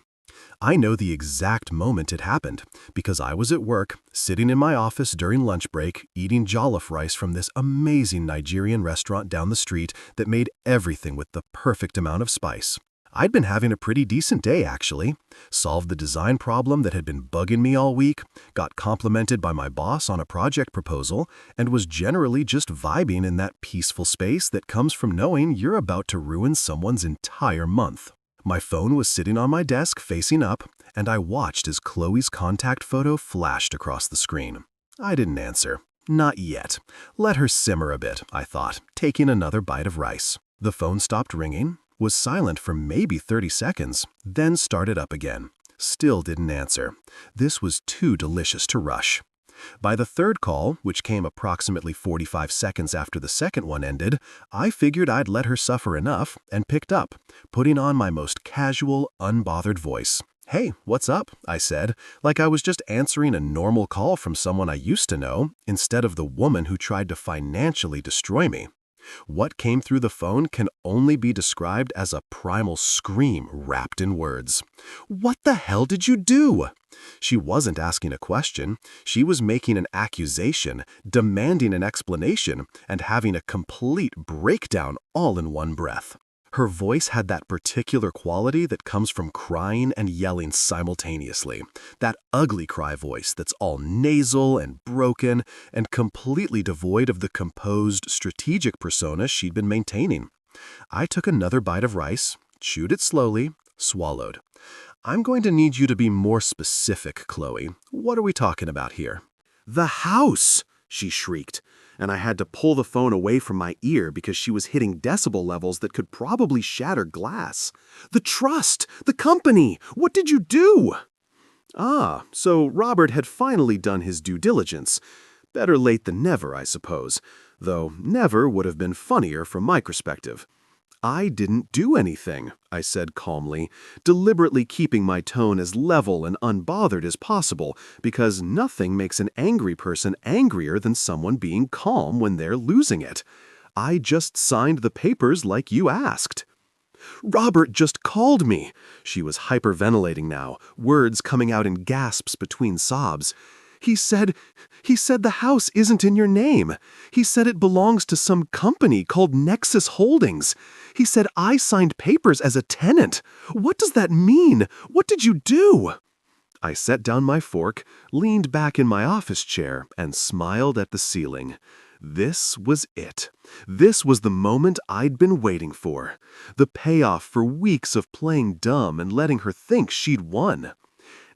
I know the exact moment it happened because I was at work, sitting in my office during lunch break, eating jollof rice from this amazing Nigerian restaurant down the street that made everything with the perfect amount of spice. I'd been having a pretty decent day, actually. Solved the design problem that had been bugging me all week, got complimented by my boss on a project proposal, and was generally just vibing in that peaceful space that comes from knowing you're about to ruin someone's entire month. My phone was sitting on my desk facing up, and I watched as Chloe's contact photo flashed across the screen. I didn't answer. Not yet. Let her simmer a bit, I thought, taking another bite of rice. The phone stopped ringing, was silent for maybe 30 seconds, then started up again. Still didn't answer. This was too delicious to rush. By the third call, which came approximately 45 seconds after the second one ended, I figured I'd let her suffer enough and picked up, putting on my most casual, unbothered voice. "Hey, what's up?" I said, like I was just answering a normal call from someone I used to know, instead of the woman who tried to financially destroy me. What came through the phone can only be described as a primal scream wrapped in words. "What the hell did you do?" She wasn't asking a question. She was making an accusation, demanding an explanation, and having a complete breakdown all in one breath. Her voice had that particular quality that comes from crying and yelling simultaneously. That ugly cry voice that's all nasal and broken and completely devoid of the composed, strategic persona she'd been maintaining. I took another bite of rice, chewed it slowly, swallowed. "I'm going to need you to be more specific, Chloe. What are we talking about here?" "The house!" she shrieked, and I had to pull the phone away from my ear because she was hitting decibel levels that could probably shatter glass. "The trust! The company! What did you do?" Ah, so Robert had finally done his due diligence. Better late than never, I suppose, though never would have been funnier from my perspective. "I didn't do anything," I said calmly, deliberately keeping my tone as level and unbothered as possible, because nothing makes an angry person angrier than someone being calm when they're losing it. "I just signed the papers like you asked." "Robert just called me." She was hyperventilating now, words coming out in gasps between sobs. He said the house isn't in your name. He said it belongs to some company called Nexus Holdings. He said I signed papers as a tenant. What does that mean? What did you do?" I set down my fork, leaned back in my office chair, and smiled at the ceiling. This was it. This was the moment I'd been waiting for. The payoff for weeks of playing dumb and letting her think she'd won.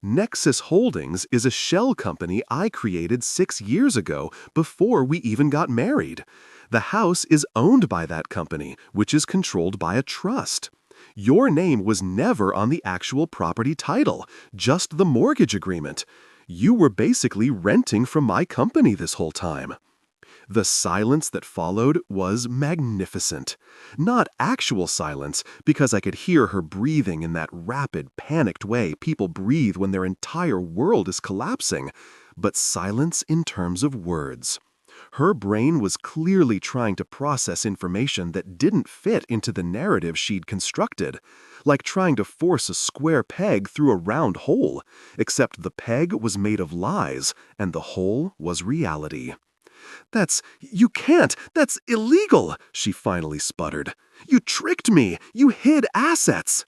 Nexus Holdings is a shell company I created 6 years ago before we even got married. The house is owned by that company, which is controlled by a trust. Your name was never on the actual property title, just the mortgage agreement. You were basically renting from my company this whole time. The silence that followed was magnificent. Not actual silence, because I could hear her breathing in that rapid, panicked way people breathe when their entire world is collapsing, but silence in terms of words. Her brain was clearly trying to process information that didn't fit into the narrative she'd constructed, like trying to force a square peg through a round hole, except the peg was made of lies and the hole was reality. You can't! That's illegal!" she finally sputtered. "You tricked me! You hid assets!"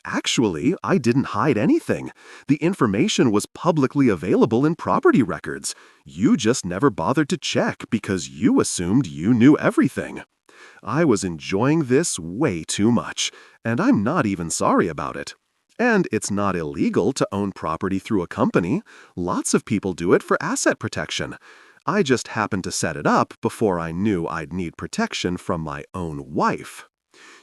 "Actually, I didn't hide anything. The information was publicly available in property records. You just never bothered to check because you assumed you knew everything." I was enjoying this way too much, and I'm not even sorry about it.
And it's not illegal to own property through a company. Lots of people do it for asset protection. I just happened to set it up before I knew I'd need protection from my own wife.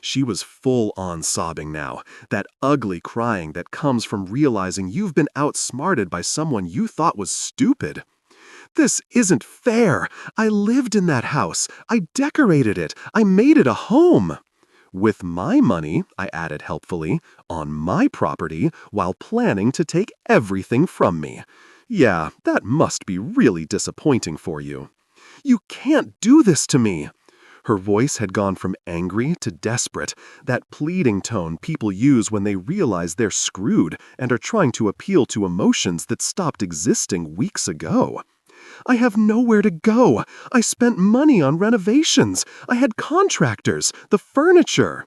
She was full-on sobbing now, that ugly crying that comes from realizing you've been outsmarted by someone you thought was stupid. This isn't fair. I lived in that house. I decorated it. I made it a home. With my money, I added helpfully, on my property while planning to take everything from me. Yeah, that must be really disappointing for you. You can't do this to me. Her voice had gone from angry to desperate, that pleading tone people use when they realize they're screwed and are trying to appeal to emotions that stopped existing weeks ago. I have nowhere to go. I spent money on renovations. I had contractors, the furniture.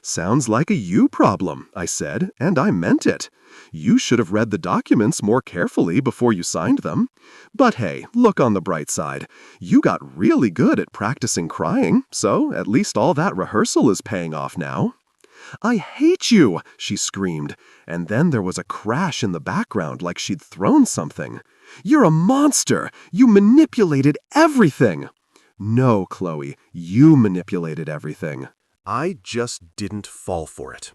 Sounds like a you problem, I said, and I meant it. You should have read the documents more carefully before you signed them. But hey, look on the bright side. You got really good at practicing crying, so at least all that rehearsal is paying off now. I hate you, she screamed, and then there was a crash in the background like she'd thrown something. You're a monster! You manipulated everything! No, Chloe, you manipulated everything.
I just didn't fall for it.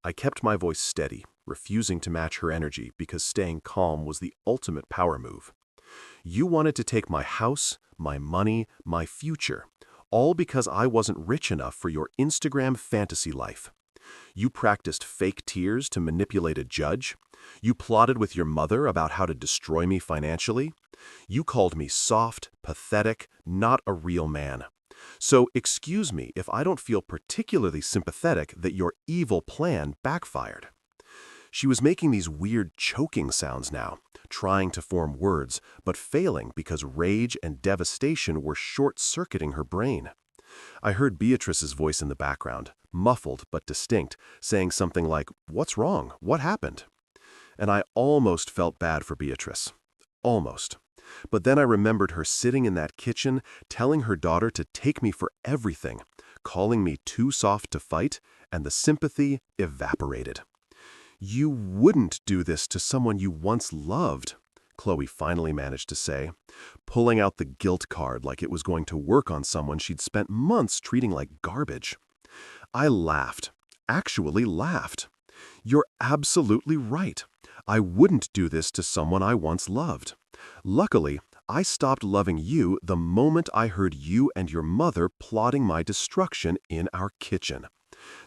I kept my voice steady, refusing to match her energy because staying calm was the ultimate power move. You wanted to take my house, my money, my future, all because I wasn't rich enough for your Instagram fantasy life. You practiced fake tears to manipulate a judge. You plotted with your mother about how to destroy me financially. You called me soft, pathetic, not a real man. So excuse me if I don't feel particularly sympathetic that your evil plan backfired. She was making these weird choking sounds now, trying to form words, but failing because rage and devastation were short-circuiting her brain. I heard Beatrice's voice in the background, muffled but distinct, saying something like, "What's wrong? What happened?" And I almost felt bad for Beatrice. Almost. But then I remembered her sitting in that kitchen, telling her daughter to take me for everything, calling me too soft to fight, and the sympathy evaporated. "You wouldn't do this to someone you once loved," Chloe finally managed to say, pulling out the guilt card like it was going to work on someone she'd spent months treating like garbage. I laughed, actually laughed. "You're absolutely right. I wouldn't do this to someone I once loved. Luckily, I stopped loving you the moment I heard you and your mother plotting my destruction in our kitchen.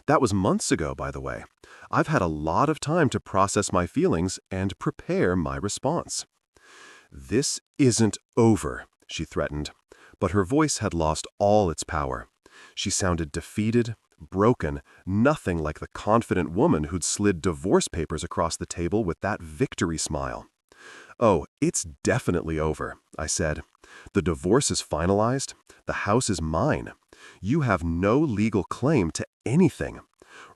That was months ago, by the way. I've had a lot of time to process my feelings and prepare my response." "This isn't over," she threatened, but her voice had lost all its power. She sounded defeated, broken, nothing like the confident woman who'd slid divorce papers across the table with that victory smile. "Oh, it's definitely over," I said. "The divorce is finalized. The house is mine. You have no legal claim to anything.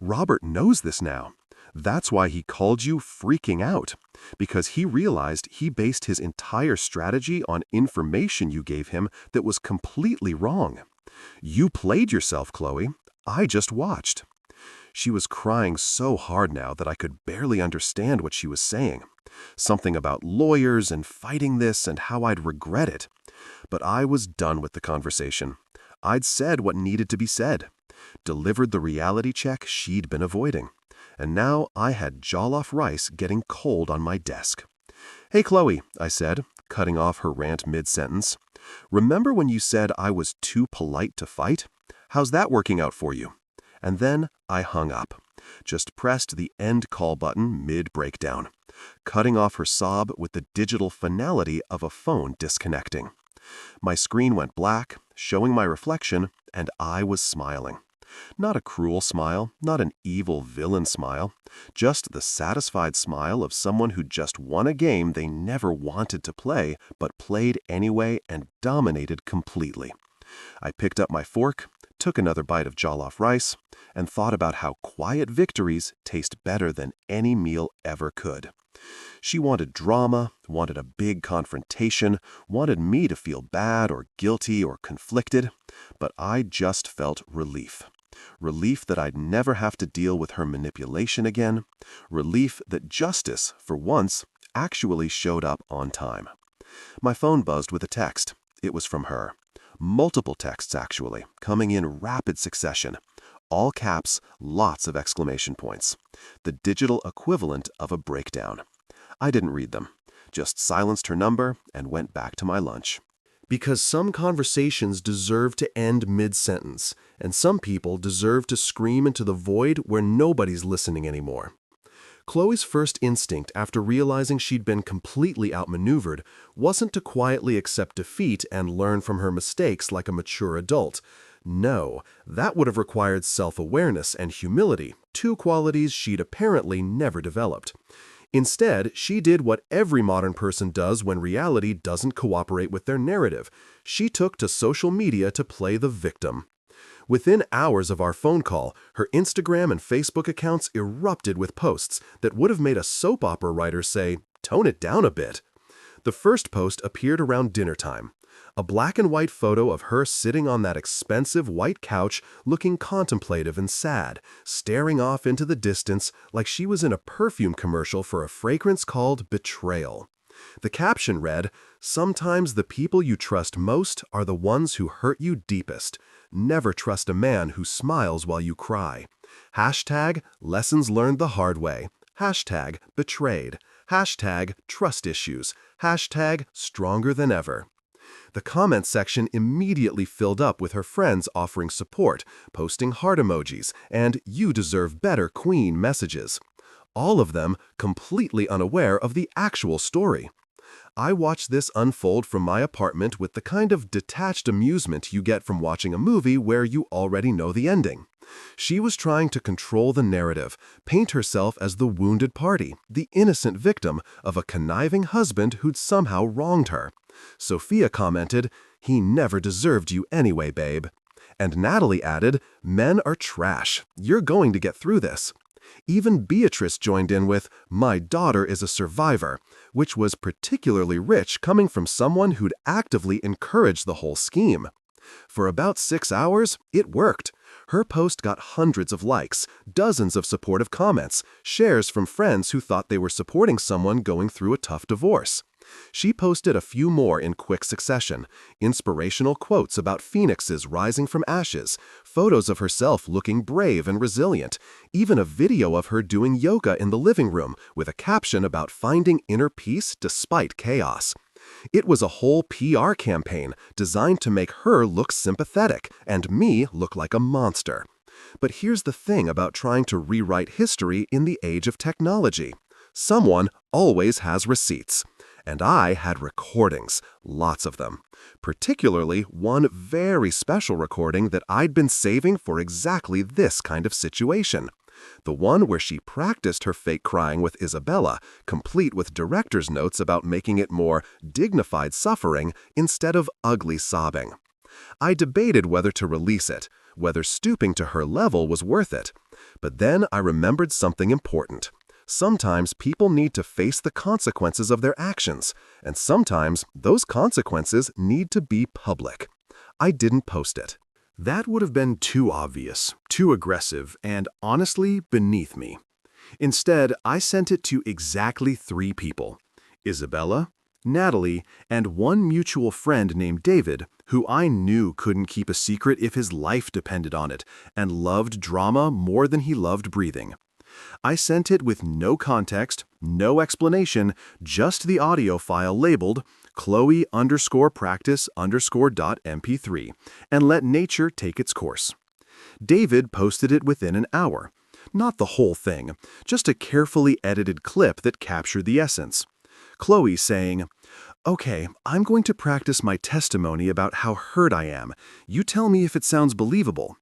Robert knows this now. That's why he called you freaking out, because he realized he based his entire strategy on information you gave him that was completely wrong. You played yourself, Chloe. I just watched." She was crying so hard now that I could barely understand what she was saying. Something about lawyers and fighting this and how I'd regret it. But I was done with the conversation. I'd said what needed to be said. Delivered the reality check she'd been avoiding. And now I had jollof rice getting cold on my desk. "Hey, Chloe," I said, cutting off her rant mid-sentence. "Remember when you said I was too polite to fight? How's that working out for you?" And then I hung up. Just pressed the end call button mid-breakdown, cutting off her sob with the digital finality of a phone disconnecting. My screen went black, showing my reflection, and I was smiling. Not a cruel smile, not an evil villain smile, just the satisfied smile of someone who just won a game they never wanted to play, but played anyway and dominated completely. I picked up my fork, took another bite of jollof rice, and thought about how quiet victories taste better than any meal ever could. She wanted drama, wanted a big confrontation, wanted me to feel bad or guilty or conflicted, but I just felt relief.
Relief that I'd never have to deal with her manipulation again. Relief that justice, for once, actually showed up on time. My phone buzzed with a text. It was from her. Multiple texts, actually, coming in rapid succession. All caps, lots of exclamation points. The digital equivalent of a breakdown. I didn't read them. Just silenced her number and went back to my lunch.
Because some conversations deserve to end mid-sentence, and some people deserve to scream into the void where nobody's listening anymore. Chloe's first instinct after realizing she'd been completely outmaneuvered wasn't to quietly accept defeat and learn from her mistakes like a mature adult. No, that would have required self-awareness and humility, two qualities she'd apparently never developed. Instead, she did what every modern person does when reality doesn't cooperate with their narrative. She took to social media to play the victim. Within hours of our phone call, her Instagram and Facebook accounts erupted with posts that would have made a soap opera writer say, "Tone it down a bit." The first post appeared around dinner time. A black and white photo of her sitting on that expensive white couch looking contemplative and sad, staring off into the distance like she was in a perfume commercial for a fragrance called Betrayal. The caption read, "Sometimes the people you trust most are the ones who hurt you deepest. Never trust a man who smiles while you cry. Hashtag lessons learned the hard way. Hashtag betrayed. Hashtag trust issues. Hashtag stronger than ever." The comment section immediately filled up with her friends offering support, posting heart emojis, and "you deserve better queen" messages. All of them completely unaware of the actual story. I watched this unfold from my apartment with the kind of detached amusement you get from watching a movie where you already know the ending. She was trying to control the narrative, paint herself as the wounded party, the innocent victim of a conniving husband who'd somehow wronged her. Sophia commented, "He never deserved you anyway, babe." And Natalie added, "Men are trash. You're going to get through this." Even Beatrice joined in with, "My daughter is a survivor," which was particularly rich coming from someone who'd actively encouraged the whole scheme. For about 6 hours, it worked. Her post got hundreds of likes, dozens of supportive comments, shares from friends who thought they were supporting someone going through a tough divorce. She posted a few more in quick succession, inspirational quotes about phoenixes rising from ashes, photos of herself looking brave and resilient, even a video of her doing yoga in the living room with a caption about finding inner peace despite chaos. It was a whole PR campaign designed to make her look sympathetic and me look like a monster. But here's the thing about trying to rewrite history in the age of technology. Someone always has receipts. And I had recordings, lots of them. Particularly one very special recording that I'd been saving for exactly this kind of situation. The one where she practiced her fake crying with Isabella, complete with director's notes about making it more dignified suffering instead of ugly sobbing. I debated whether to release it, whether stooping to her level was worth it. But then I remembered something important. Sometimes people need to face the consequences of their actions, and sometimes those consequences need to be public. I didn't post it. That would have been too obvious, too aggressive, and honestly beneath me. Instead, I sent it to exactly 3 people: Isabella, Natalie, and one mutual friend named David, who I knew couldn't keep a secret if his life depended on it, and loved drama more than he loved breathing. I sent it with no context, no explanation, just the audio file labeled Chloe_practice_.mp3, and let nature take its course. David posted it within an hour. Not the whole thing, just a carefully edited clip that captured the essence. Chloe saying, "Okay, I'm going to practice my testimony about how hurt I am. You tell me if it sounds believable."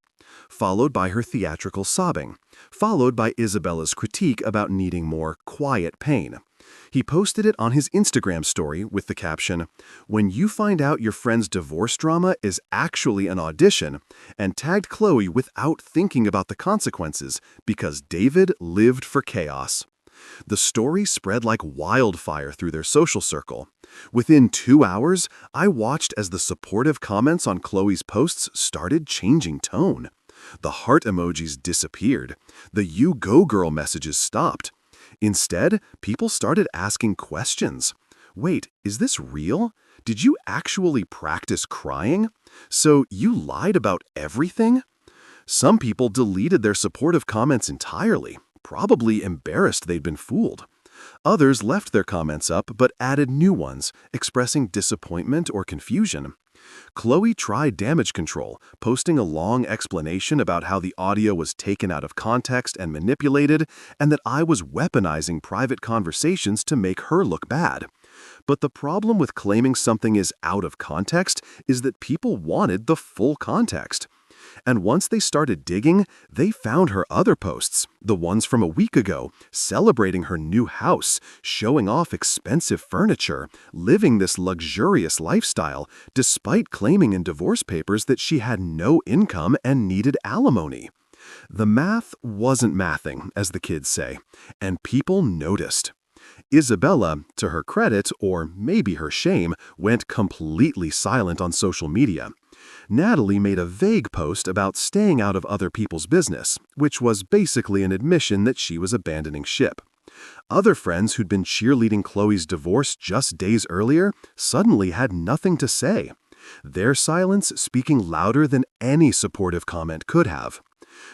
Followed by her theatrical sobbing, followed by Isabella's critique about needing more quiet pain. He posted it on his Instagram story with the caption, "When you find out your friend's divorce drama is actually an audition," and tagged Chloe without thinking about the consequences because David lived for chaos. The story spread like wildfire through their social circle. Within 2 hours, I watched as the supportive comments on Chloe's posts started changing tone.
The heart emojis disappeared. The "You Go Girl" messages stopped. Instead, people started asking questions. Wait, is this real? Did you actually practice crying? So you lied about everything? Some people deleted their supportive comments entirely, probably embarrassed they'd been fooled. Others left their comments up but added new ones, expressing disappointment or confusion. Chloe tried damage control, posting a long explanation about how the audio was taken out of context and manipulated, and that I was weaponizing private conversations to make her look bad. But the problem with claiming something is out of context is that people wanted the full context. And once they started digging, they found her other posts, the ones from a week ago, celebrating her new house, showing off expensive furniture, living this luxurious lifestyle, despite claiming in divorce papers that she had no income and needed alimony. The math wasn't mathing, as the kids say, and people noticed. Isabella, to her credit, or maybe her shame, went completely silent on social media. Natalie made a vague post about staying out of other people's business, which was basically an admission that she was abandoning ship. Other friends who'd been cheerleading Chloe's divorce just days earlier suddenly had nothing to say, their silence speaking louder than any supportive comment could have.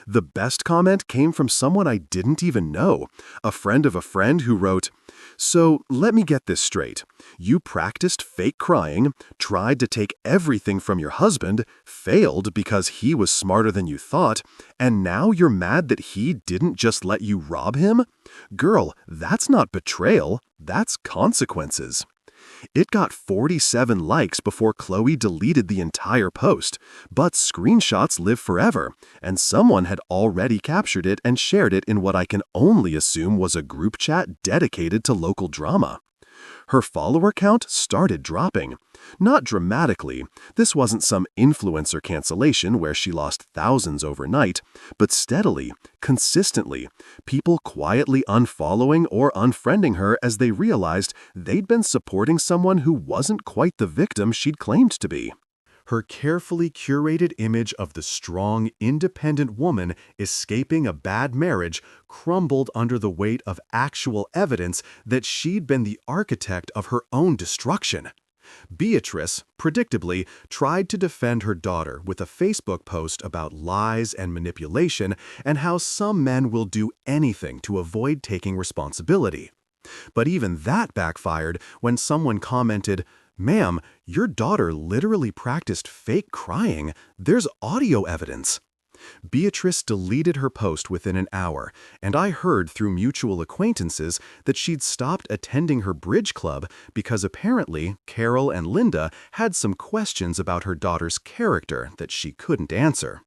The best comment came from someone I didn't even know, a friend of a friend who wrote, "So let me get this straight. You practiced fake crying, tried to take everything from your husband, failed because he was smarter than you thought, and now you're mad that he didn't just let you rob him? Girl, that's not betrayal, that's consequences." It got 47 likes before Chloe deleted the entire post, but screenshots live forever, and someone had already captured it and shared it in what I can only assume was a group chat dedicated to local drama. Her follower count started dropping. Not dramatically, this wasn't some influencer cancellation where she lost thousands overnight, but steadily, consistently, people quietly unfollowing or unfriending her as they realized they'd been supporting someone who wasn't quite the victim she'd claimed to be. Her carefully curated image of the strong, independent woman escaping a bad marriage crumbled under the weight of actual evidence that she'd been the architect of her own destruction. Beatrice, predictably, tried to defend her daughter with a Facebook post about lies and manipulation and how some men will do anything to avoid taking responsibility. But even that backfired when someone commented, "Ma'am, your daughter literally practiced fake crying. There's audio evidence." Beatrice deleted her post within an hour, and I heard through mutual acquaintances that she'd stopped attending her bridge club because apparently Carol and Linda had some questions about her daughter's character that she couldn't answer.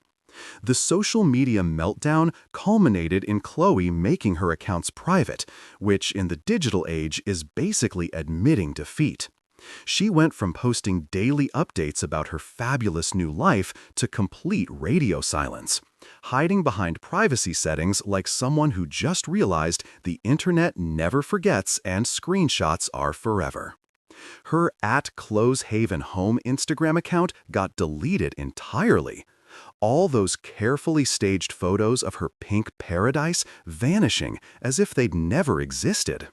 The social media meltdown culminated in Chloe making her accounts private, which in the digital age is basically admitting defeat. She went from posting daily updates about her fabulous new life to complete radio silence, hiding behind privacy settings like someone who just realized the internet never forgets and screenshots are forever. Her @CloseHavenHome Instagram account got deleted entirely. All those carefully staged photos of her pink paradise vanishing as if they'd never existed.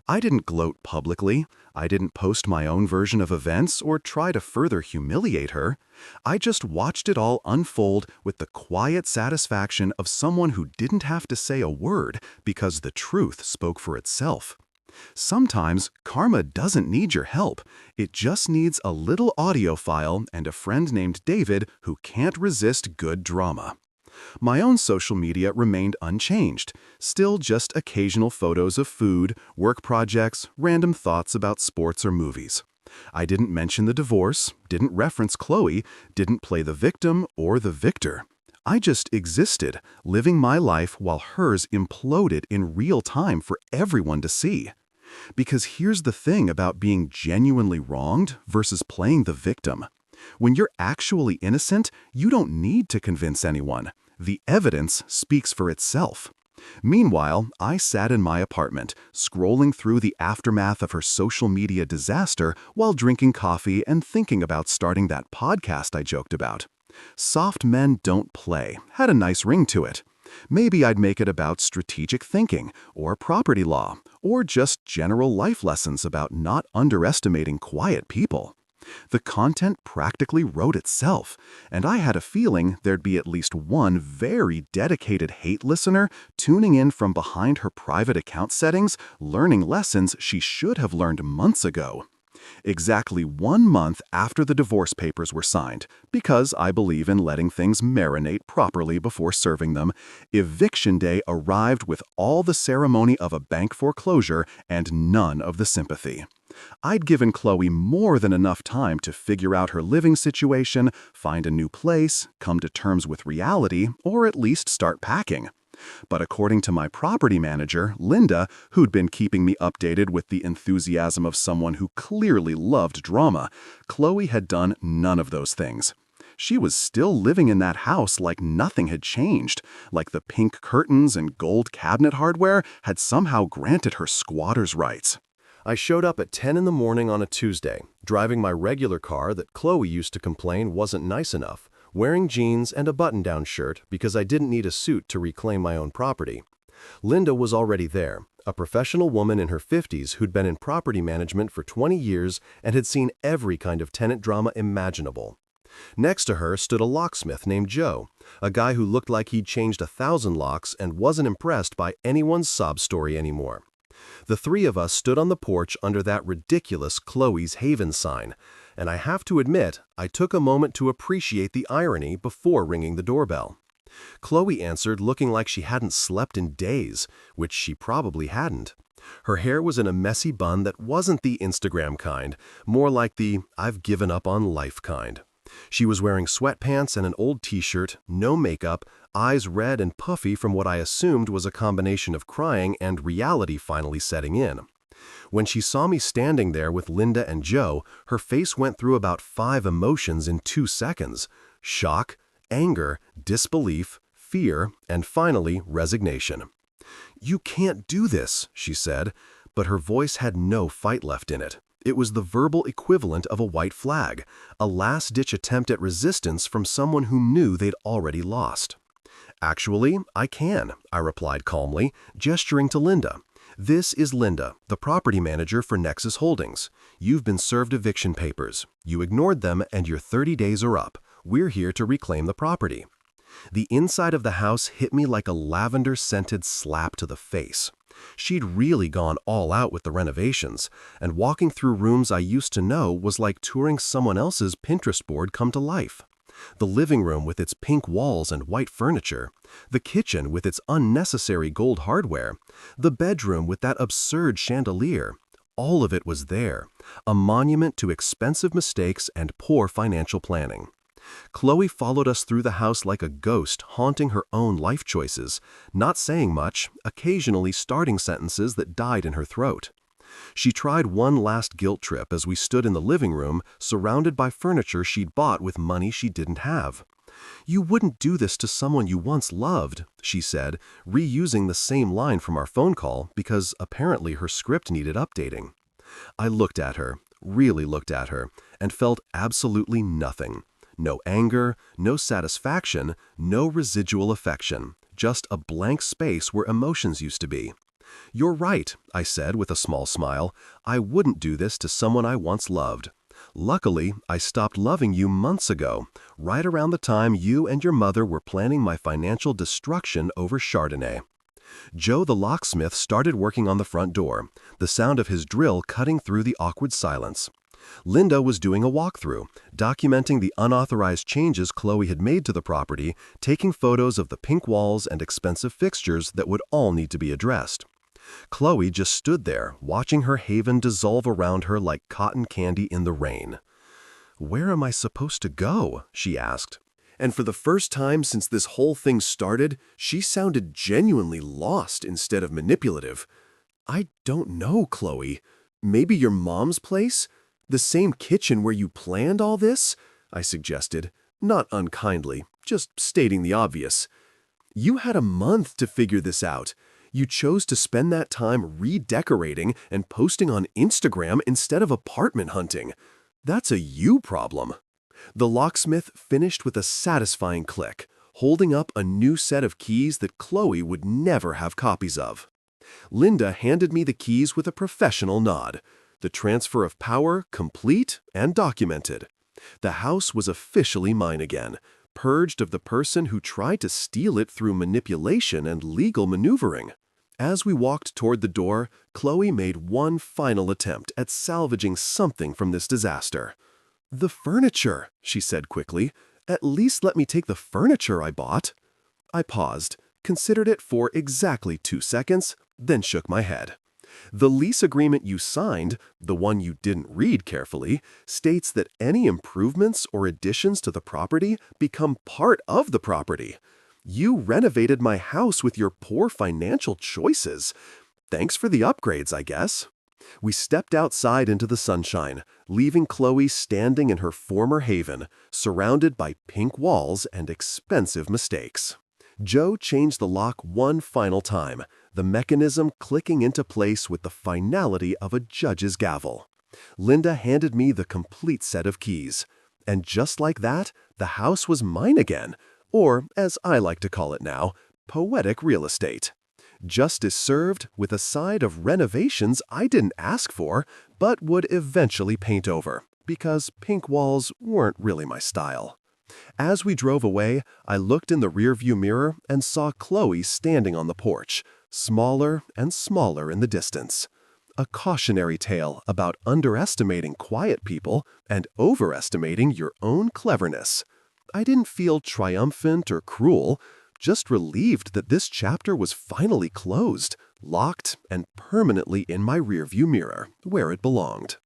I didn't gloat publicly, I didn't post my own version of events or try to further humiliate her. I just watched it all unfold with the quiet satisfaction of someone who didn't have to say a word because the truth spoke for itself. Sometimes karma doesn't need your help, it just needs a little audio file and a friend named David who can't resist good drama. My own social media remained unchanged, still just occasional photos of food, work projects, random thoughts about sports or movies. I didn't mention the divorce, didn't reference Chloe, didn't play the victim or the victor. I just existed, living my life while hers imploded in real time for everyone to see. Because here's the thing about being genuinely wronged versus playing the victim. When you're actually innocent, you don't need to convince anyone. The evidence speaks for itself. Meanwhile, I sat in my apartment, scrolling through the aftermath of her social media disaster while drinking coffee and thinking about starting that podcast I joked about. Soft men don't play had a nice ring to it. Maybe I'd make it about strategic thinking, or property law, or just general life lessons about not underestimating quiet people. The content practically wrote itself, and I had a feeling there'd be at least one very dedicated hate listener tuning in from behind her private account settings, learning lessons she should have learned months ago. Exactly 1 month after the divorce papers were signed, because I believe in letting things marinate properly before serving them, eviction day arrived with all the ceremony of a bank foreclosure and none of the sympathy. I'd given Chloe more than enough time to figure out her living situation, find a new place, come to terms with reality, or at least start packing. But according to my property manager, Linda, who'd been keeping me updated with the enthusiasm of someone who clearly loved drama, Chloe had done none of those things. She was still living in that house like nothing had changed, like the pink curtains and gold cabinet hardware had somehow granted her squatter's rights.
I showed up at 10 in the morning on a Tuesday, driving my regular car that Chloe used to complain wasn't nice enough, wearing jeans and a button-down shirt because I didn't need a suit to reclaim my own property. Linda was already there, a professional woman in her 50s who'd been in property management for 20 years and had seen every kind of tenant drama imaginable. Next to her stood a locksmith named Joe, a guy who looked like he'd changed 1,000 locks and wasn't impressed by anyone's sob story anymore. The three of us stood on the porch under that ridiculous Chloe's Haven sign, and I have to admit, I took a moment to appreciate the irony before ringing the doorbell. Chloe answered looking like she hadn't slept in days, which she probably hadn't. Her hair was in a messy bun that wasn't the Instagram kind, more like the I've given up on life kind. She was wearing sweatpants and an old t-shirt, no makeup, eyes red and puffy from what I assumed was a combination of crying and reality finally setting in. When she saw me standing there with Linda and Joe, her face went through about 5 emotions in 2 seconds: shock, anger, disbelief, fear, and finally resignation. "You can't do this," she said, but her voice had no fight left in it. It was the verbal equivalent of a white flag, a last-ditch attempt at resistance from someone who knew they'd already lost. "Actually, I can," I replied calmly, gesturing to Linda. "This is Linda, the property manager for Nexus Holdings. You've been served eviction papers. You ignored them and your 30 days are up. We're here to reclaim the property." The inside of the house hit me like a lavender-scented slap to the face. She'd really gone all out with the renovations, and walking through rooms I used to know was like touring someone else's Pinterest board come to life. The living room with its pink walls and white furniture, the kitchen with its unnecessary gold hardware, the bedroom with that absurd chandelier, all of it was there, a monument to expensive mistakes and poor financial planning. Chloe followed us through the house like a ghost haunting her own life choices, not saying much, occasionally starting sentences that died in her throat. She tried one last guilt trip as we stood in the living room, surrounded by furniture she'd bought with money she didn't have. "You wouldn't do this to someone you once loved," she said, reusing the same line from our phone call because apparently her script needed updating. I looked at her, really looked at her, and felt absolutely nothing. No anger, no satisfaction, no residual affection, just a blank space where emotions used to be. "You're right," I said with a small smile. "I wouldn't do this to someone I once loved. Luckily, I stopped loving you months ago, right around the time you and your mother were planning my financial destruction over Chardonnay." Joe the locksmith started working on the front door, the sound of his drill cutting through the awkward silence. Linda was doing a walkthrough, documenting the unauthorized changes Chloe had made to the property, taking photos of the pink walls and expensive fixtures that would all need to be addressed. Chloe just stood there, watching her haven dissolve around her like cotton candy in the rain. "Where am I supposed to go?" she asked. And for the first time since this whole thing started, she sounded genuinely lost instead of manipulative. "I don't know, Chloe. Maybe your mom's place? The same kitchen where you planned all this?" I suggested, not unkindly, just stating the obvious. "You had a month to figure this out. You chose to spend that time redecorating and posting on Instagram instead of apartment hunting. That's a you problem." The locksmith finished with a satisfying click, holding up a new set of keys that Chloe would never have copies of. Linda handed me the keys with a professional nod. The transfer of power complete and documented. The house was officially mine again, purged of the person who tried to steal it through manipulation and legal maneuvering. As we walked toward the door, Chloe made one final attempt at salvaging something from this disaster. "The furniture," she said quickly. "At least let me take the furniture I bought." I paused, considered it for exactly 2 seconds, then shook my head. "The lease agreement you signed, the one you didn't read carefully, states that any improvements or additions to the property become part of the property. You renovated my house with your poor financial choices. Thanks for the upgrades, I guess." We stepped outside into the sunshine, leaving Chloe standing in her former haven, surrounded by pink walls and expensive mistakes. Joe changed the lock one final time, the mechanism clicking into place with the finality of a judge's gavel. Linda handed me the complete set of keys. And just like that, the house was mine again, or, as I like to call it now, poetic real estate. Justice served with a side of renovations I didn't ask for, but would eventually paint over, because pink walls weren't really my style. As we drove away, I looked in the rearview mirror and saw Chloe standing on the porch, smaller and smaller in the distance. A cautionary tale about underestimating quiet people and overestimating your own cleverness. I didn't feel triumphant or cruel, just relieved that this chapter was finally closed, locked, and permanently in my rearview mirror, where it belonged.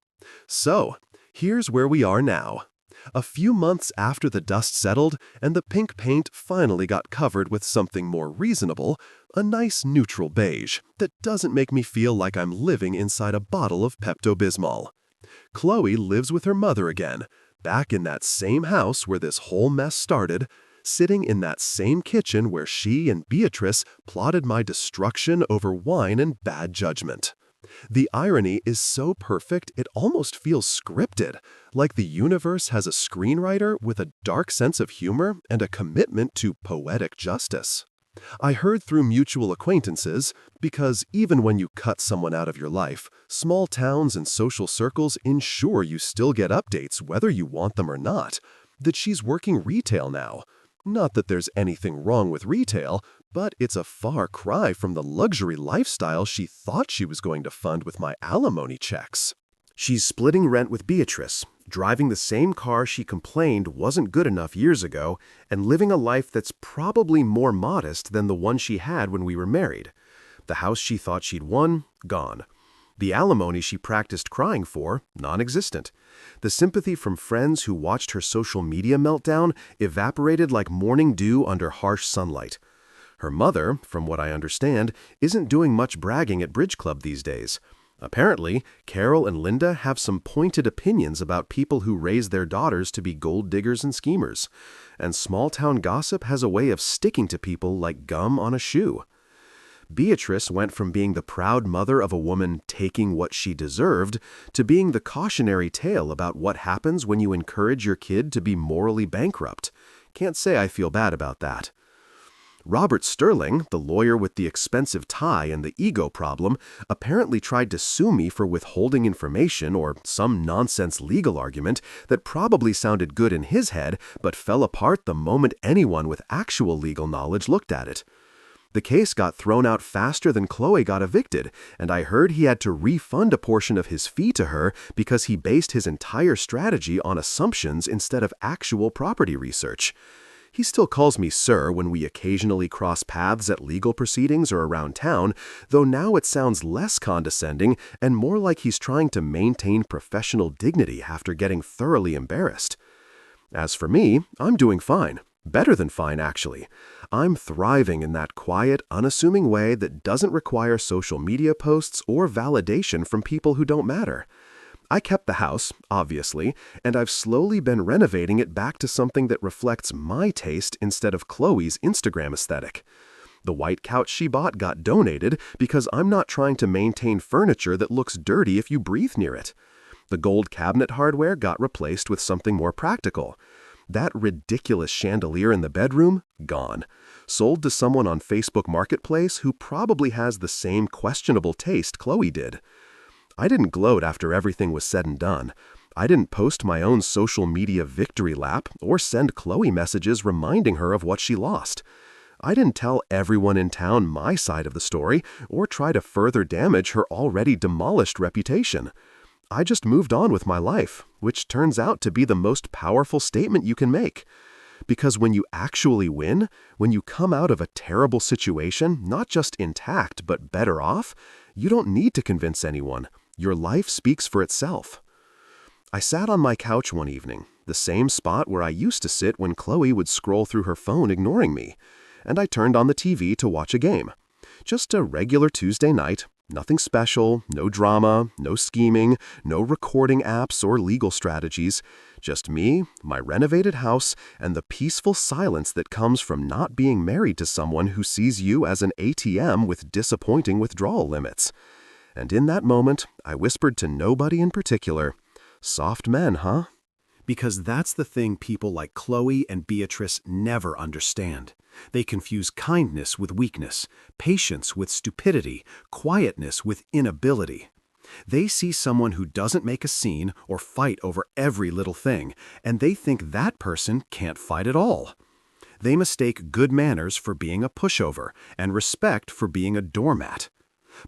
So, here's where we are now. A few months after the dust settled and the pink paint finally got covered with something more reasonable, a nice neutral beige that doesn't make me feel like I'm living inside a bottle of Pepto-Bismol. Chloe lives with her mother again, back in that same house where this whole mess started, sitting in that same kitchen where she and Beatrice plotted my destruction over wine and bad judgment. The irony is so perfect it almost feels scripted, like the universe has a screenwriter with a dark sense of humor and a commitment to poetic justice. I heard through mutual acquaintances, because even when you cut someone out of your life, small towns and social circles ensure you still get updates whether you want them or not, that she's working retail now. Not that there's anything wrong with retail, but it's a far cry from the luxury lifestyle she thought she was going to fund with my alimony checks. She's splitting rent with Beatrice, driving the same car she complained wasn't good enough years ago, and living a life that's probably more modest than the one she had when we were married. The house she thought she'd won, gone. The alimony she practiced crying for, non-existent. The sympathy from friends who watched her social media meltdown evaporated like morning dew under harsh sunlight. Her mother, from what I understand, isn't doing much bragging at Bridge Club these days. Apparently, Carol and Linda have some pointed opinions about people who raise their daughters to be gold diggers and schemers. And small-town gossip has a way of sticking to people like gum on a shoe. Beatrice went from being the proud mother of a woman taking what she deserved to being the cautionary tale about what happens when you encourage your kid to be morally bankrupt. Can't say I feel bad about that. Robert Sterling, the lawyer with the expensive tie and the ego problem, apparently tried to sue me for withholding information or some nonsense legal argument that probably sounded good in his head but fell apart the moment anyone with actual legal knowledge looked at it. The case got thrown out faster than Chloe got evicted, and I heard he had to refund a portion of his fee to her because he based his entire strategy on assumptions instead of actual property research. He still calls me sir when we occasionally cross paths at legal proceedings or around town, though now it sounds less condescending and more like he's trying to maintain professional dignity after getting thoroughly embarrassed. As for me, I'm doing fine. Better than fine, actually. I'm thriving in that quiet, unassuming way that doesn't require social media posts or validation from people who don't matter. I kept the house, obviously, and I've slowly been renovating it back to something that reflects my taste instead of Chloe's Instagram aesthetic. The white couch she bought got donated because I'm not trying to maintain furniture that looks dirty if you breathe near it. The gold cabinet hardware got replaced with something more practical. That ridiculous chandelier in the bedroom, gone. Sold to someone on Facebook Marketplace who probably has the same questionable taste Chloe did. I didn't gloat after everything was said and done. I didn't post my own social media victory lap or send Chloe messages reminding her of what she lost. I didn't tell everyone in town my side of the story or try to further damage her already demolished reputation. I just moved on with my life, which turns out to be the most powerful statement you can make. Because when you actually win, when you come out of a terrible situation, not just intact but better off, you don't need to convince anyone. Your life speaks for itself. I sat on my couch one evening, the same spot where I used to sit when Chloe would scroll through her phone ignoring me, and I turned on the TV to watch a game. Just a regular Tuesday night, nothing special, no drama, no scheming, no recording apps or legal strategies, just me, my renovated house, and the peaceful silence that comes from not being married to someone who sees you as an ATM with disappointing withdrawal limits. And in that moment, I whispered to nobody in particular, "Soft men, huh?" Because that's the thing people like Chloe and Beatrice never understand. They confuse kindness with weakness, patience with stupidity, quietness with inability. They see someone who doesn't make a scene or fight over every little thing, and they think that person can't fight at all. They mistake good manners for being a pushover and respect for being a doormat.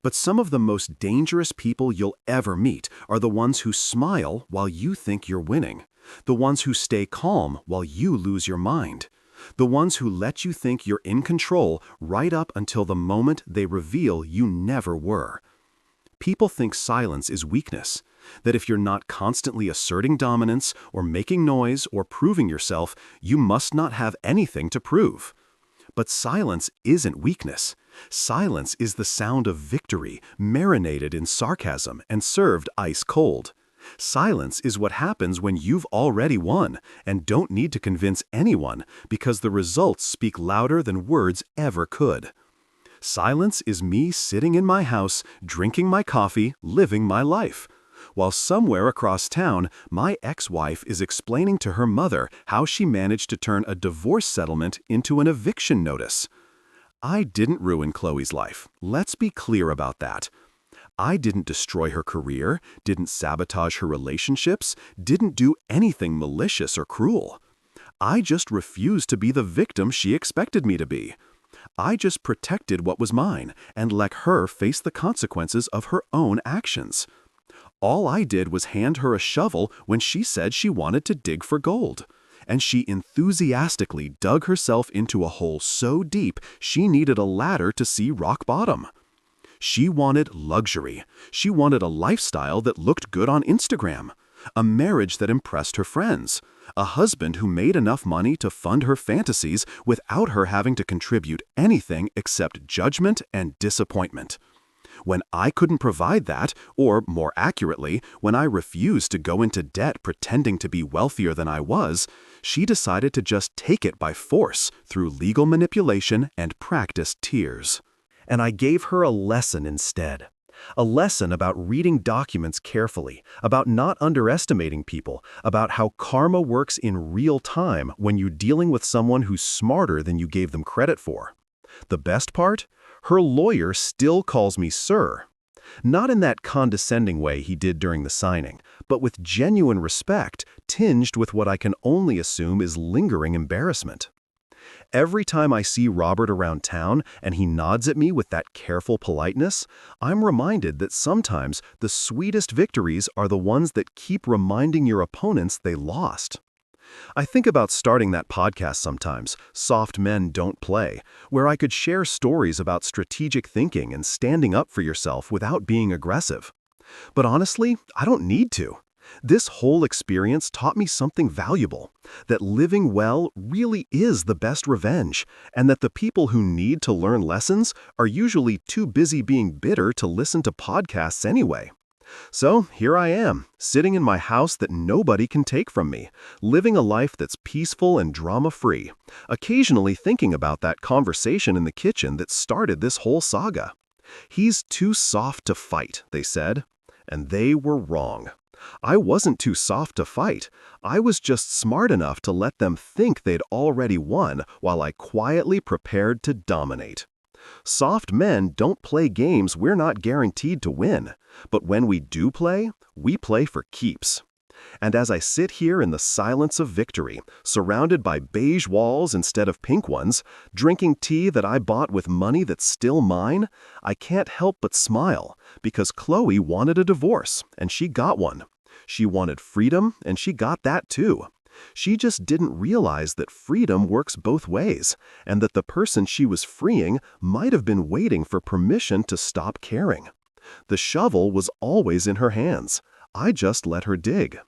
But some of the most dangerous people you'll ever meet are the ones who smile while you think you're winning, the ones who stay calm while you lose your mind, the ones who let you think you're in control right up until the moment they reveal you never were. People think silence is weakness, that if you're not constantly asserting dominance or making noise or proving yourself, you must not have anything to prove. But silence isn't weakness. Silence is the sound of victory, marinated in sarcasm and served ice cold. Silence is what happens when you've already won and don't need to convince anyone because the results speak louder than words ever could. Silence is me sitting in my house, drinking my coffee, living my life, while somewhere across town, my ex-wife is explaining to her mother how she managed to turn a divorce settlement into an eviction notice. I didn't ruin Chloe's life. Let's be clear about that. I didn't destroy her career, didn't sabotage her relationships, didn't do anything malicious or cruel. I just refused to be the victim she expected me to be. I just protected what was mine and let her face the consequences of her own actions. All I did was hand her a shovel when she said she wanted to dig for gold, and she enthusiastically dug herself into a hole so deep she needed a ladder to see rock bottom. She wanted luxury. She wanted a lifestyle that looked good on Instagram, a marriage that impressed her friends, a husband who made enough money to fund her fantasies without her having to contribute anything except judgment and disappointment. When I couldn't provide that, or more accurately, when I refused to go into debt pretending to be wealthier than I was, she decided to just take it by force through legal manipulation and practiced tears. And I gave her a lesson instead. A lesson about reading documents carefully, about not underestimating people, about how karma works in real time when you're dealing with someone who's smarter than you gave them credit for. The best part? Her lawyer still calls me sir. Not in that condescending way he did during the signing, but with genuine respect, tinged with what I can only assume is lingering embarrassment. Every time I see Robert around town and he nods at me with that careful politeness, I'm reminded that sometimes the sweetest victories are the ones that keep reminding your opponents they lost. I think about starting that podcast sometimes, Soft Men Don't Play, where I could share stories about strategic thinking and standing up for yourself without being aggressive. But honestly, I don't need to. This whole experience taught me something valuable, that living well really is the best revenge, and that the people who need to learn lessons are usually too busy being bitter to listen to podcasts anyway. So here I am, sitting in my house that nobody can take from me, living a life that's peaceful and drama-free, occasionally thinking about that conversation in the kitchen that started this whole saga. He's too soft to fight, they said, and they were wrong.
I wasn't too soft to fight. I was just smart enough to let them think they'd already won while I quietly prepared to dominate. Soft men don't play games we're not guaranteed to win, but when we play for keeps. And as I sit here in the silence of victory, surrounded by beige walls instead of pink ones, drinking tea that I bought with money that's still mine, I can't help but smile, because Chloe wanted a divorce, and she got one. She wanted freedom, and she got that too. She just didn't realize that freedom works both ways, and that the person she was freeing might have been waiting for permission to stop caring. The shovel was always in her hands. I just let her dig.